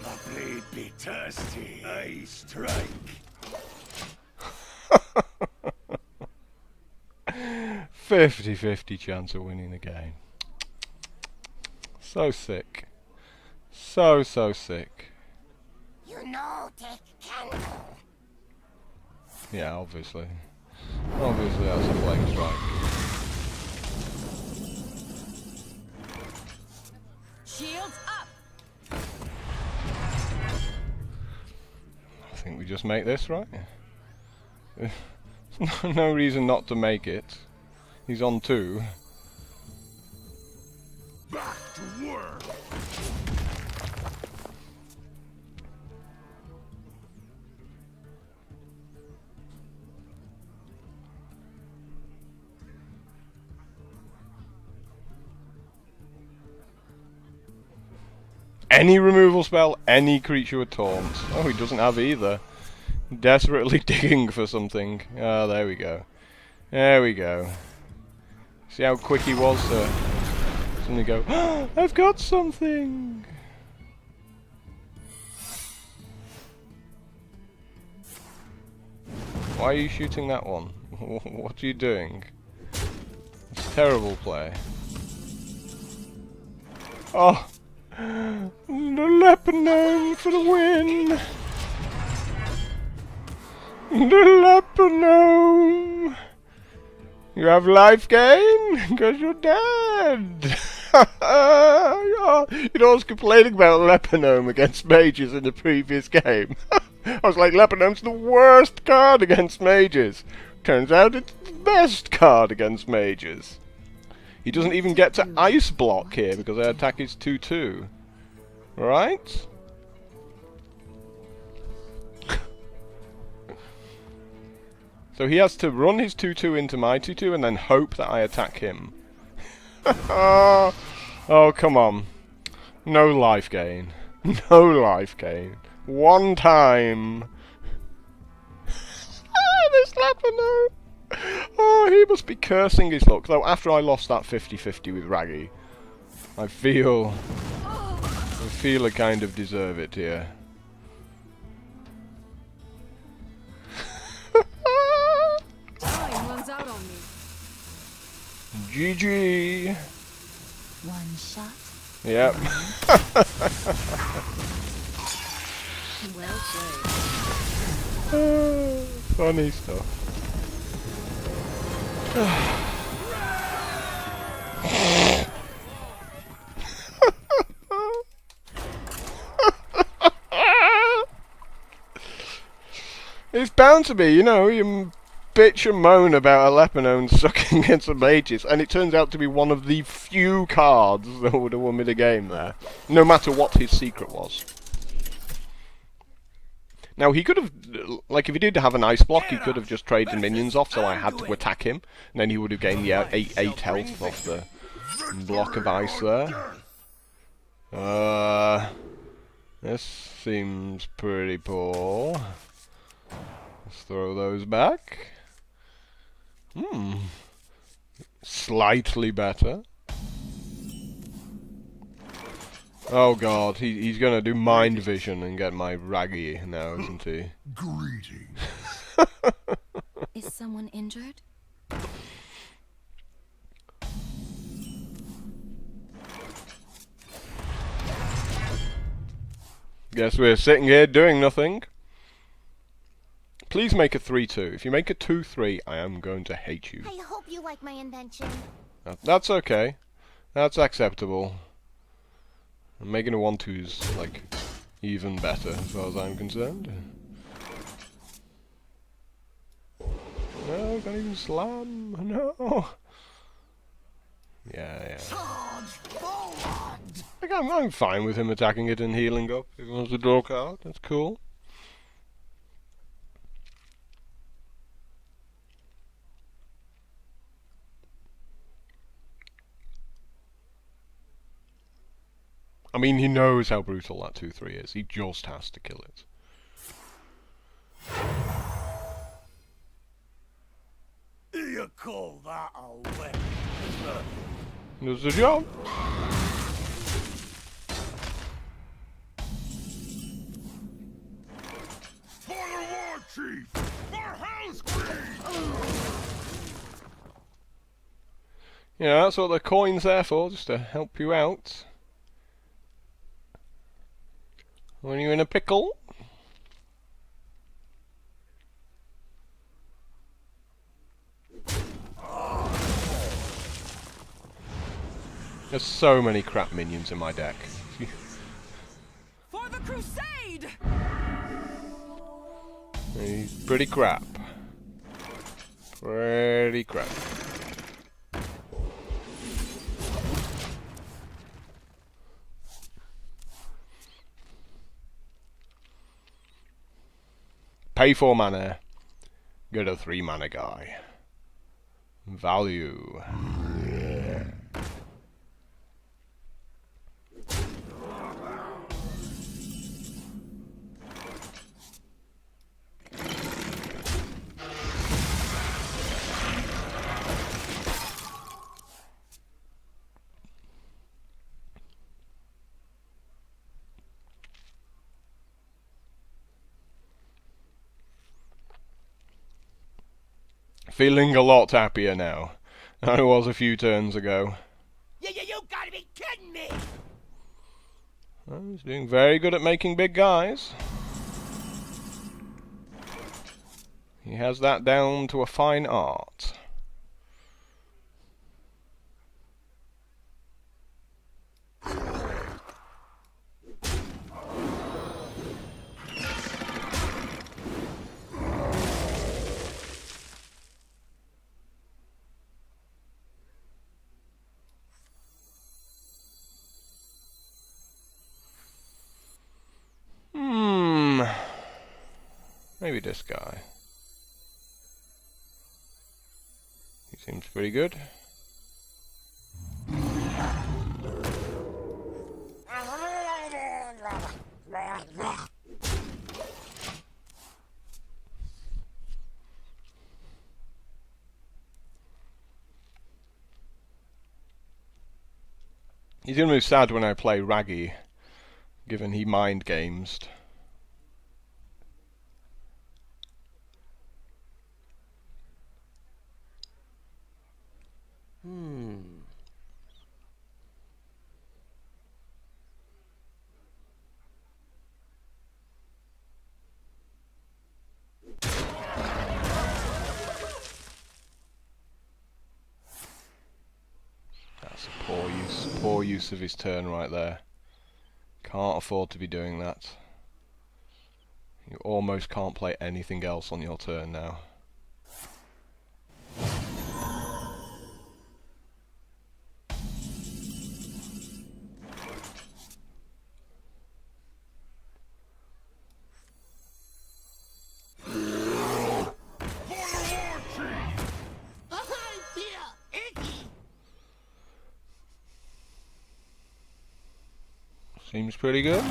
The blade be thirsty. I strike. 50-50 chance of winning the game. So sick. So sick. You know, take candle. Yeah, obviously. Obviously that's a flame strike. Shields up. I think we just make this, right? No reason not to make it. He's on 2. Back to work. Any removal spell, any creature with taunts. Oh, he doesn't have either. Desperately digging for something. Ah, there we go. There we go. See how quick he was to suddenly go, oh, I've got something! Why are you shooting that one? What are you doing? It's terrible play. Oh! The Lebanon for the win! The Lebanon! You have life gain? Because you're dead! Oh, you know, I was complaining about Lebanon against mages in the previous game. I was like, Lebanon's the worst card against mages. Turns out it's the best card against mages. He doesn't even get to ice block here because their attack is 2-2. Right? So he has to run his 2-2 into my 2-2 and then hope that I attack him. Oh, come on. No life gain. No life gain. One time. This Lebanon. Oh, he must be cursing his luck. Though after I lost that 50-50 with Raggy, I feel I kind of deserve it here. Time runs out on me. GG. One shot. Yep. Well played. Funny stuff. It's bound to be, you know, you bitch and moan about a Lebanon sucking against the mages, and it turns out to be one of the few cards that would have won me the game there, no matter what his secret was. Now, he could have, like, if he did have an ice block, he could have just traded minions off, so I had to attack him, and then he would have gained the 8 health off the block of ice there. This seems pretty poor. Let's throw those back. Slightly better. Oh god, he's gonna do mind vision and get my Raggy now, isn't he? Greetings. Is someone injured? Guess we're sitting here doing nothing. Please make a 3-2. If you make a 2-3, I am going to hate you. I hope you like my invention. That's okay. That's acceptable. And making a 1-2 is, like, even better as far as I'm concerned. No, can't even slam. No. Yeah. Charge forward! Like, I'm fine with him attacking it and healing up. If he wants to draw a card, that's cool. I mean, he knows how brutal that 2-3 is. He just has to kill it. You call that a weapon? Does the job. For the war chief! For Hell's Creed! Yeah, that's what the coin's there for, just to help you out when you're in a pickle. There's so many crap minions in my deck. For the crusade! He's pretty crap. Pretty crap. Pay 4 mana. Get a 3 mana guy. Value. Feeling a lot happier now than I was a few turns ago. You gotta be kidding me! Well, he's doing very good at making big guys. He has that down to a fine art. Maybe this guy. He seems pretty good. He's gonna be sad when I play Raggy, given he mind games. That's a poor use of his turn right there. Can't afford to be doing that. You almost can't play anything else on your turn now. Seems pretty good.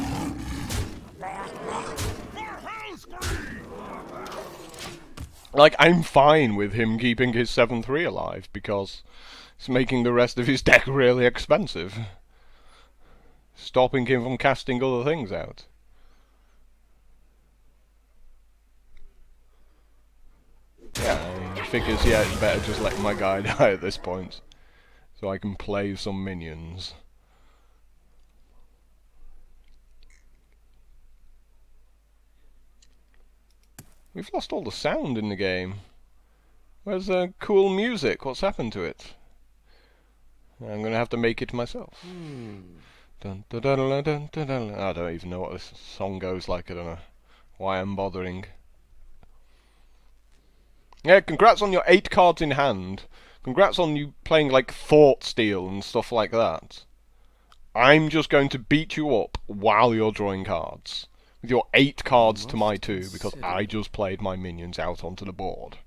Like, I'm fine with him keeping his 7-3 alive, because it's making the rest of his deck really expensive. Stopping him from casting other things out. Yeah, he figures, yeah, it's better just letting my guy die at this point, so I can play some minions. We've lost all the sound in the game. Where's the cool music? What's happened to it? I'm gonna have to make it myself. Dun, dun, dun, dun, dun, dun, dun. I don't even know what this song goes like. I don't know why I'm bothering. Yeah, congrats on your 8 cards in hand. Congrats on you playing like Thought Steal and stuff like that. I'm just going to beat you up while you're drawing cards. With your 8 cards to my 2, because I just played my minions out onto the board.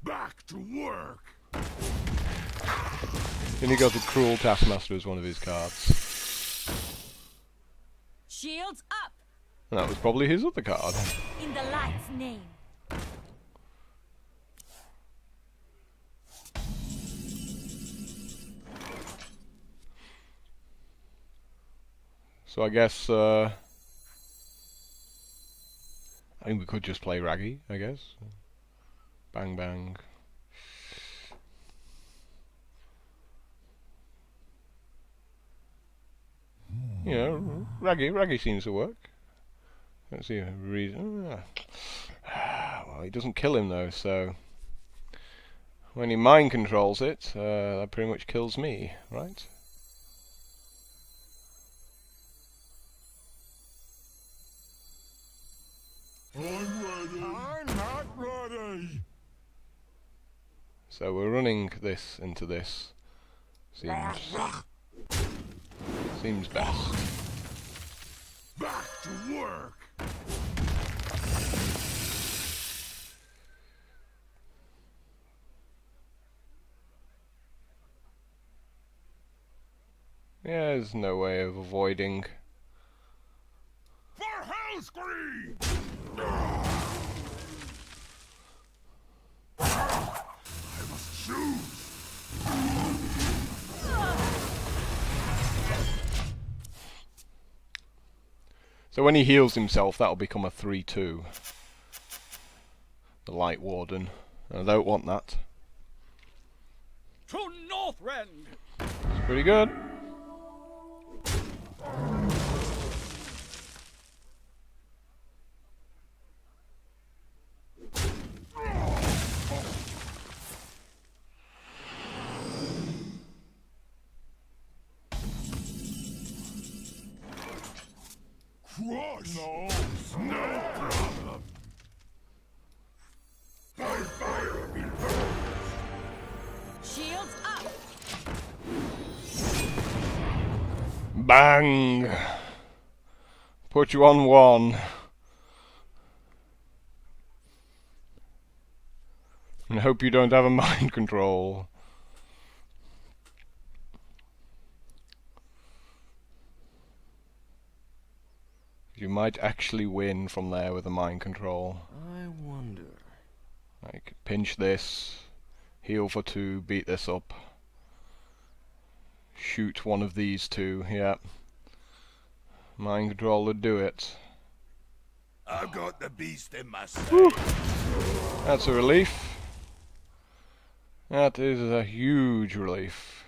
Back to work! Then he got the Cruel Taskmaster as one of his cards. Shields up! And that was probably his other card. In the light's name. So I guess, I think we could just play Raggy, I guess. Bang bang. You know, Raggy seems to work. Let's see a reason. Well, he doesn't kill him though, so when he mind controls it, that pretty much kills me, right? I'm ready. I'm not ready. So we're running this into this. Seems best. Back to work. Yeah, there's no way of avoiding. For Hellscream! I must choose. So when he heals himself, that'll become a 3/2. The Light Warden. I don't want that. To Northrend! It's pretty good. Crush! No problem. By fire be burned. Shields up! Bang! Put you on 1. And hope you don't have a mind control. You might actually win from there with a mind control. I wonder. Like, pinch this, heal for 2, beat this up. Shoot one of these 2, yeah. Mind control would do it. I've got the beast in my sight. That's a relief. That is a huge relief.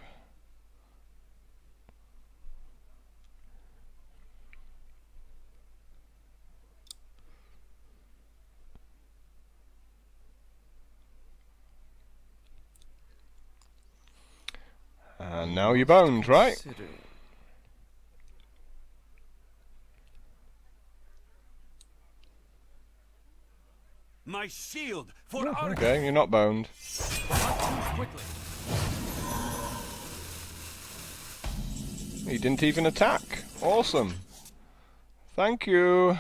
And now you're boned, right? Consider. My shield for Yeah, Arthur! okay, you're not boned. Quickly! He didn't even attack. Awesome. Thank you.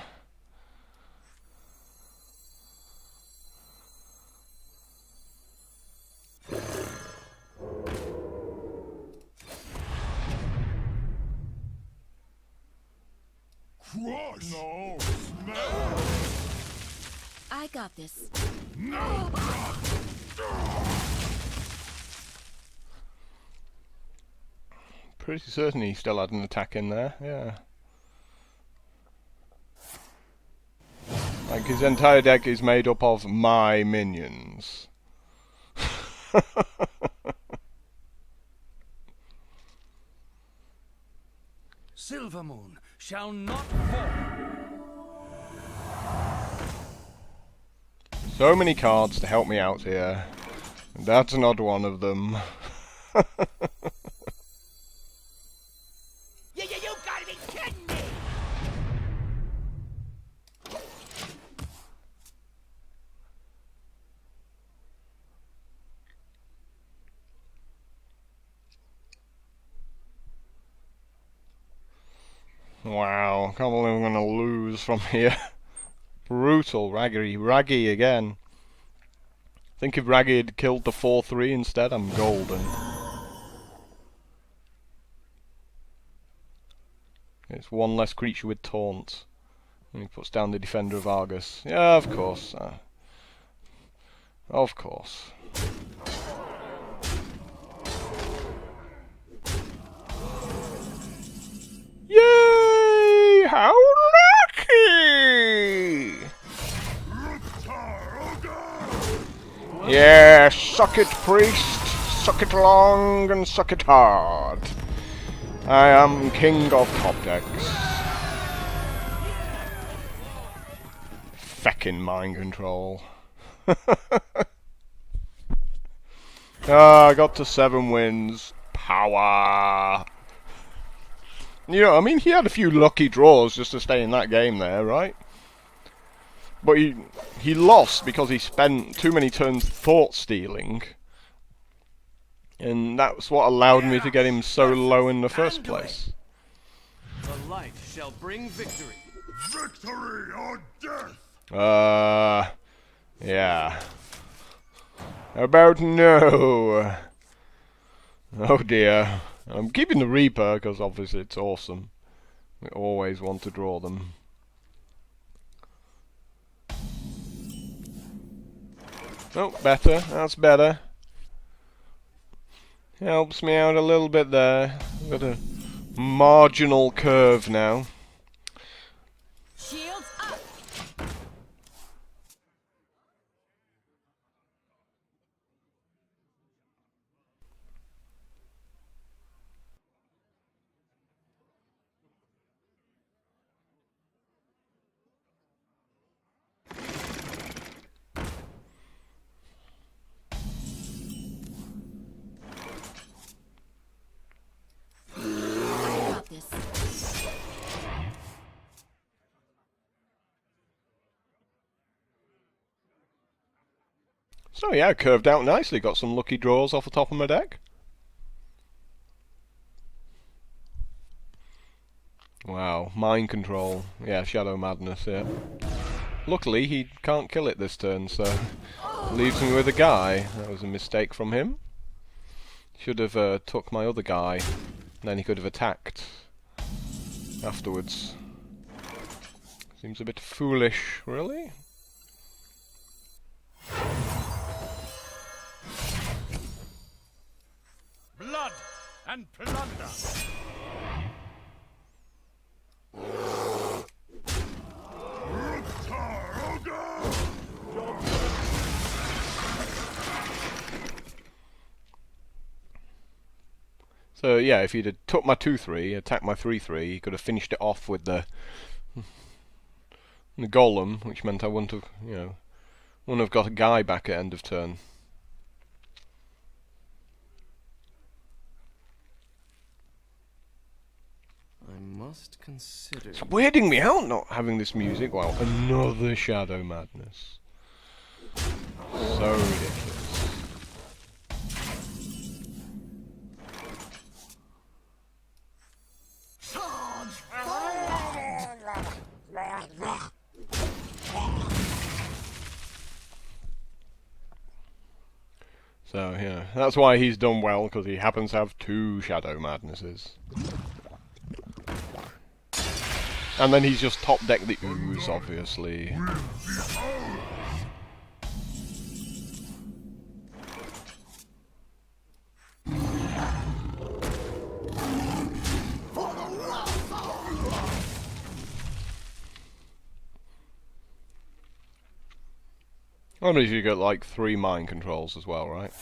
Crush! No! Smell! I got this. No problem! Pretty certain he still had an attack in there, yeah. Like his entire deck is made up of my minions. Silvermoon shall not fall! So many cards to help me out here. That's not one of them. You gotta be kidding me! Wow, can't believe I'm gonna lose from here. Brutal, Raggy again. I think if Raggy had killed the 4/3 instead, I'm golden. It's one less creature with taunt. And he puts down the Defender of Argus. Yeah, of course. Of course. Yay! How lucky! Yeah, suck it, priest. Suck it long and suck it hard. I am king of top decks. Feckin' mind control. I got to 7 wins. Power. You know, I mean, he had a few lucky draws just to stay in that game there, right? But he lost because he spent too many turns thought stealing. And that's what allowed me to get him so low in the first place. The light shall bring victory. Victory or death! Yeah. About no. Oh dear. I'm keeping the Reaper because obviously it's awesome. We always want to draw them. Oh, better. That's better. Helps me out a little bit there. Got a marginal curve now. Shields up. I got this. So yeah, curved out nicely. Got some lucky draws off the top of my deck. Wow, mind control. Yeah, Shadow Madness, yeah. Luckily, he can't kill it this turn, so leaves me with a guy. That was a mistake from him. Should have took my other guy, and then he could have attacked afterwards. Seems a bit foolish, really. Blood and plunder. So yeah, if he'd have took my 2-3, attacked my 3-3, he could have finished it off with the golem, which meant I wouldn't have, you know, wouldn't have got a guy back at end of turn. I must consider. It's weirding me out not having this music. Wow, another Shadow Madness. So ridiculous. So, yeah, that's why he's done well, because he happens to have 2 Shadow Madnesses. And then he's just top decked the Ooze, obviously. Obviously you get like 3 mind controls as well, right?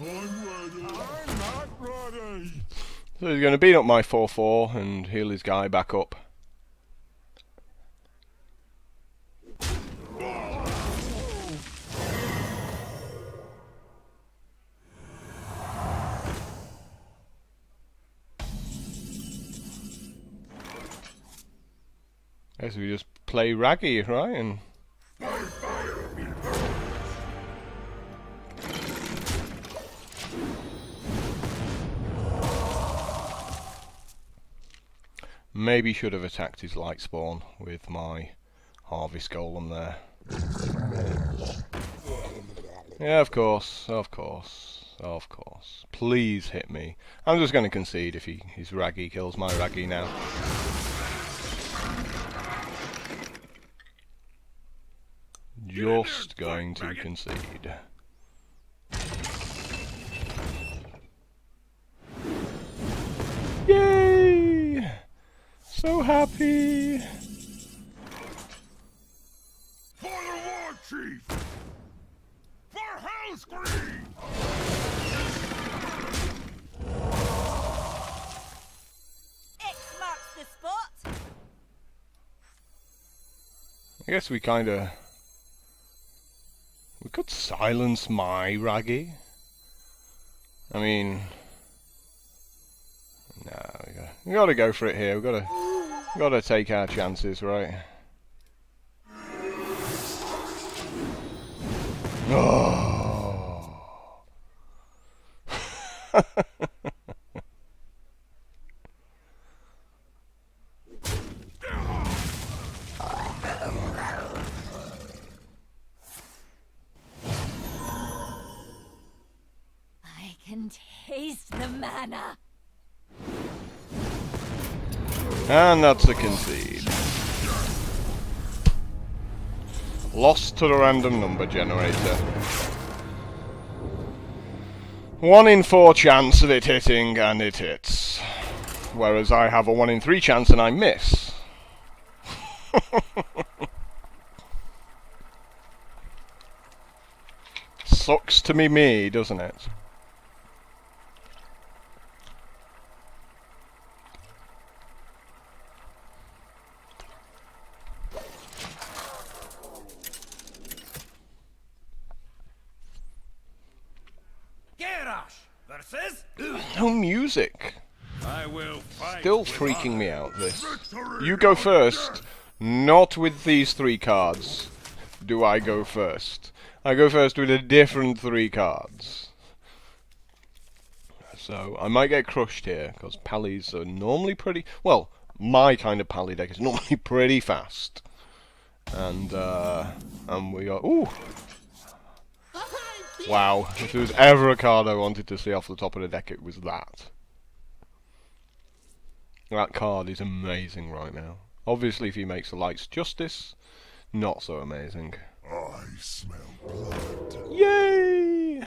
I'm not ready! So he's going to beat up my 4-4 and heal his guy back up. Guess we just play Raggy, right? And Maybe should have attacked his light spawn with my harvest golem there. Yeah, of course, of course, of course. Please hit me. I'm just going to concede if his Raggy kills my Raggy now. Just going to concede. Yay! So happy! For the war chief! For Hellscream! X marks the spot. I guess we kinda... We could silence my Raggy. I mean... Nah, we gotta go for it here. We gotta take our chances, right? Oh. I can taste the mana. And that's a concede. Lost to the random number generator. 1 in 4 chance of it hitting, and it hits. Whereas I have a 1 in 3 chance and I miss. Sucks to be me, doesn't it? Versus? No music. I will fight. Still freaking me out, this. You go first. Not with these 3 cards. Do I go first? I go first with a different 3 cards. So, I might get crushed here, because Pallies are normally pretty... Well, my kind of Pally deck is normally pretty fast. And we got... Ooh! Wow, if there was ever a card I wanted to see off the top of the deck, it was that. That card is amazing right now. Obviously, if he makes the lights justice, not so amazing. I smell blood. Yay!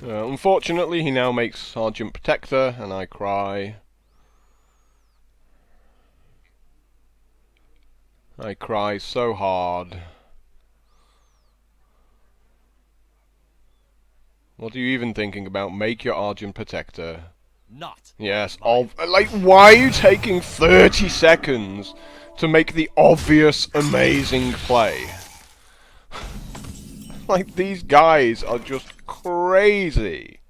Unfortunately, he now makes Sergeant Protector, and I cry. I cry so hard. What are you even thinking about? Make your Argent Protector. Not. Yes, like, why are you taking 30 seconds to make the obvious amazing play? Like, these guys are just crazy.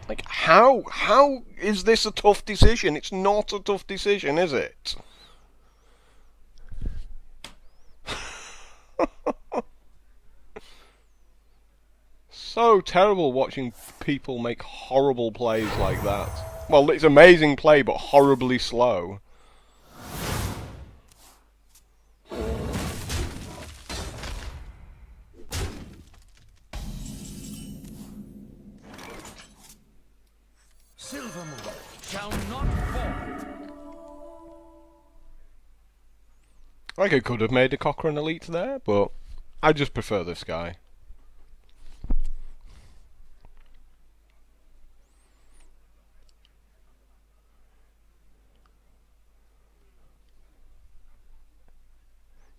Like, how is this a tough decision? It's not a tough decision, is it? So terrible watching people make horrible plays like that. Well, it's amazing play, but horribly slow. Silvermoon shall not fall. Like, I could have made a Cochrane Elite there, but I just prefer this guy.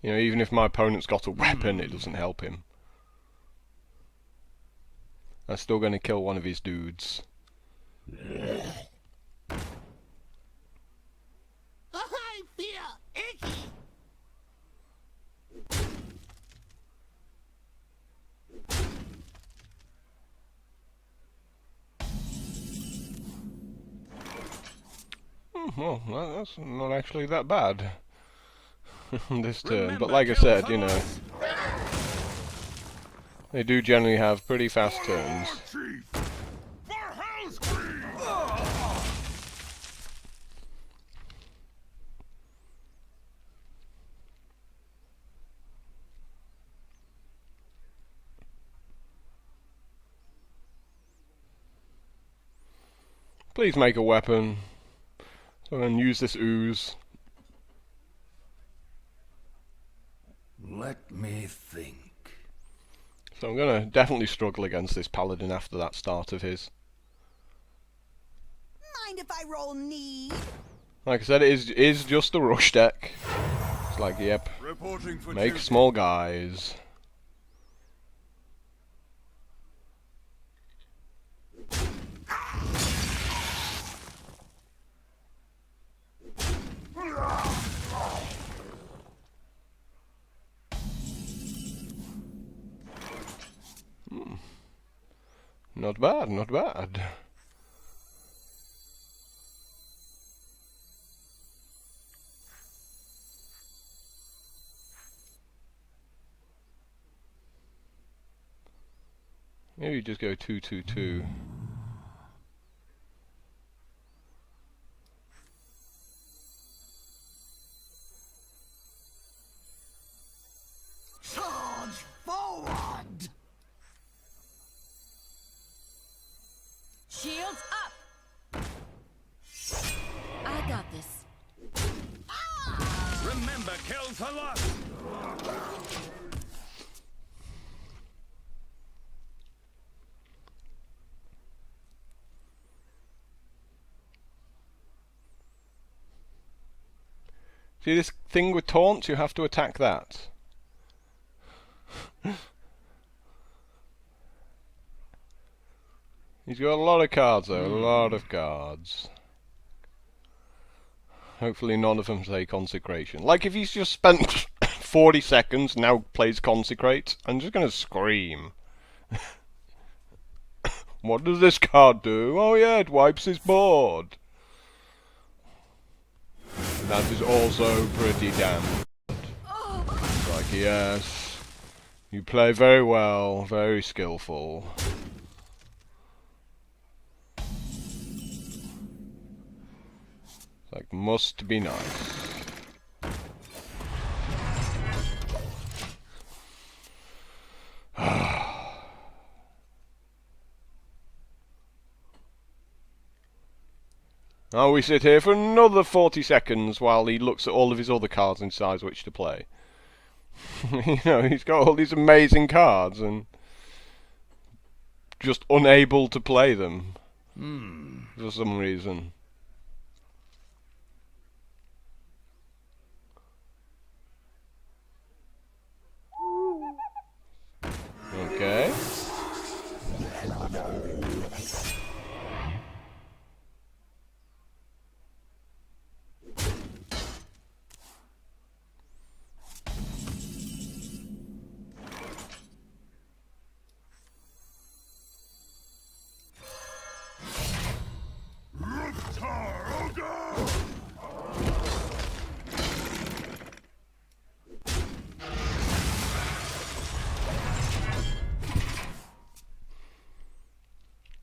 You know, even if my opponent's got a weapon, it doesn't help him. I'm still going to kill one of his dudes. I feel icky. Well, that's not actually that bad. This turn, but like I said, you know, They do generally have pretty fast turns. Chief! For Hell's Creed! Please make a weapon. So I'm going to use this ooze. Let me think. So I'm going to definitely struggle against this paladin after that start of his. Mind if I roll need? Like I said, it is just a rush deck. It's like, yep, Reporting for make duty. small guys. Not bad, not bad. Maybe just go 2-2-2. Charge forward! Shields up! I got this. Remember, kill for lust! See this thing with taunts? You have to attack that. He's got a lot of cards though, a lot of cards. Hopefully none of them say Consecration. Like if he's just spent 40 seconds, now plays Consecrate, I'm just gonna scream. What does this card do? Oh yeah, it wipes his board. That is also pretty damn good. It's like, yes, you play very well, very skillful. Like, must be nice. Now we sit here for another 40 seconds while he looks at all of his other cards and decides which to play. You know, he's got all these amazing cards and just unable to play them for some reason. Okay.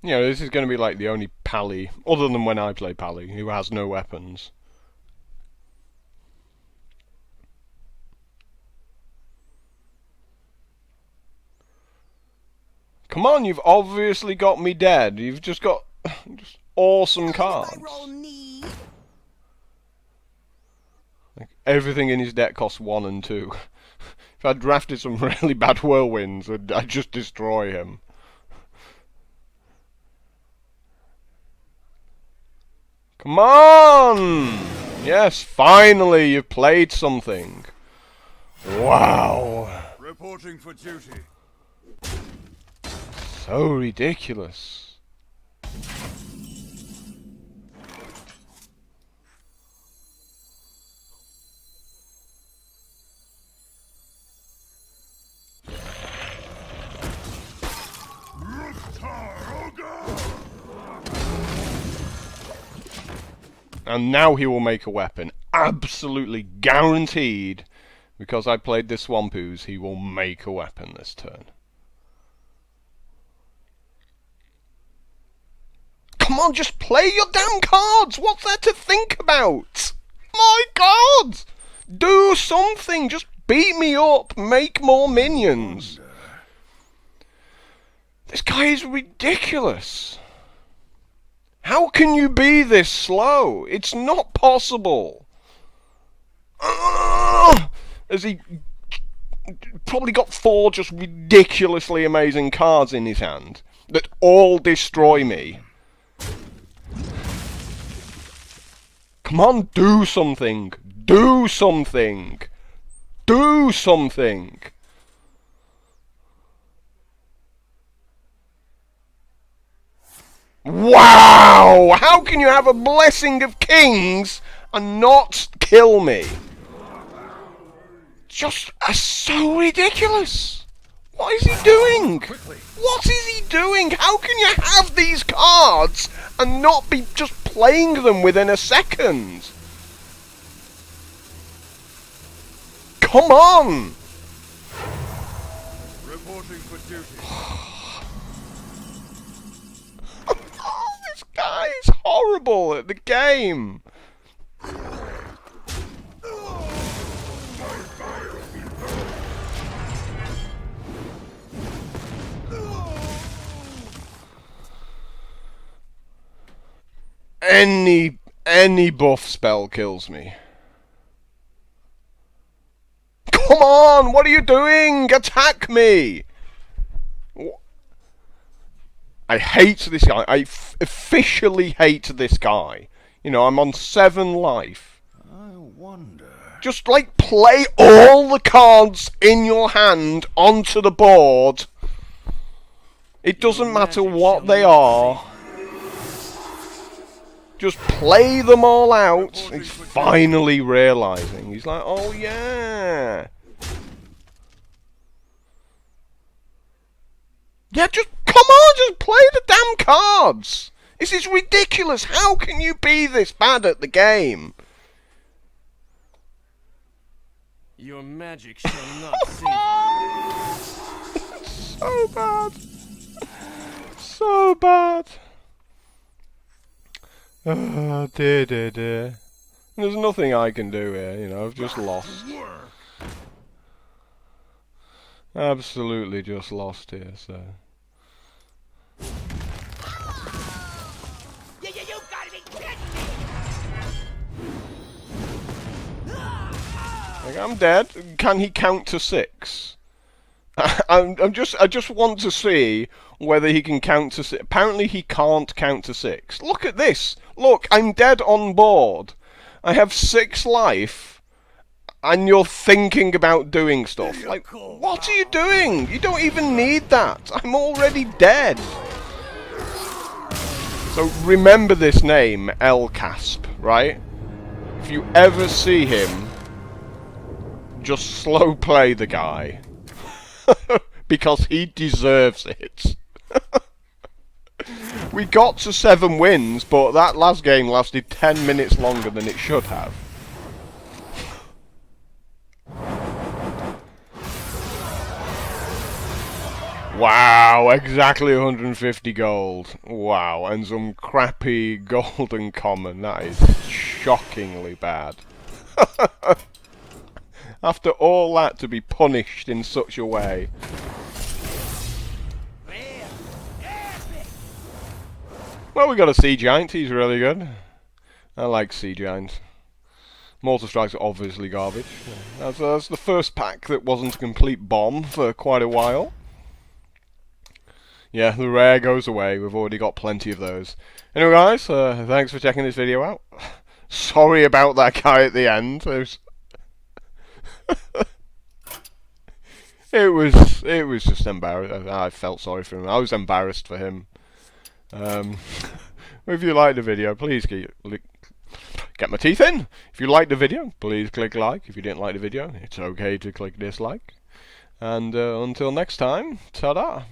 You know, this is going to be like the only Pally, other than when I play Pally, who has no weapons. Come on, you've obviously got me dead. You've just got just awesome cards. If I roll need? Like, everything in his deck costs 1 and 2. If I drafted some really bad whirlwinds, I'd just destroy him. Come on! Yes, finally you've played something. Wow. Reporting for duty. So ridiculous. And now he will make a weapon. Absolutely guaranteed. Because I played this Swamp Ooze, he will make a weapon this turn. Come on, just play your damn cards! What's there to think about? My God! Do something! Just beat me up! Make more minions! This guy is ridiculous! How can you be this slow? It's not possible! As he probably got 4 just ridiculously amazing cards in his hand that all destroy me. Come on, do something! Do something! Do something! Wow! How can you have a blessing of kings and not kill me? Just so ridiculous! What is he doing? What is he doing? How can you have these cards and not be just playing them within a second? Come on! Reporting for duty. This guy is horrible at the game. Any buff spell kills me. Come on! What are you doing? Attack me! I hate this guy. I officially hate this guy. You know, I'm on 7 life. I wonder. Just, like, play all the cards in your hand onto the board. It doesn't matter what they are. Just play them all out. He's finally realising. He's like, oh yeah. Yeah, just come on, just play the damn cards. This is ridiculous. How can you be this bad at the game? Your magic shall not save So bad. So bad. Oh, dear. There's nothing I can do here, you know, I've just lost. Absolutely just lost here, so. You gotta be kidding me! Like, I'm dead. Can he count to 6? I just want to see whether he can count to 6. Apparently he can't count to 6. Look at this. Look, I'm dead on board. I have 6 life, and you're thinking about doing stuff. Like, what are you doing? You don't even need that. I'm already dead. So remember this name, Elcasp, right? If you ever see him, just slow play the guy. Because he deserves it. We got to 7 wins, but that last game lasted 10 minutes longer than it should have. Wow, exactly 150 gold. Wow, and some crappy golden common. That is shockingly bad. After all that, to be punished in such a way. Well, we got a Sea Giant. He's really good. I like Sea Giant. Mortal Strike's obviously garbage. That's the first pack that wasn't a complete bomb for quite a while. Yeah, the rare goes away. We've already got plenty of those. Anyway, guys, thanks for checking this video out. Sorry about that guy at the end. It was just embarrassing. I felt sorry for him. I was embarrassed for him. If you liked the video, please get my teeth in. If you liked the video, please click like. If you didn't like the video, it's okay to click dislike. And until next time, ta-da.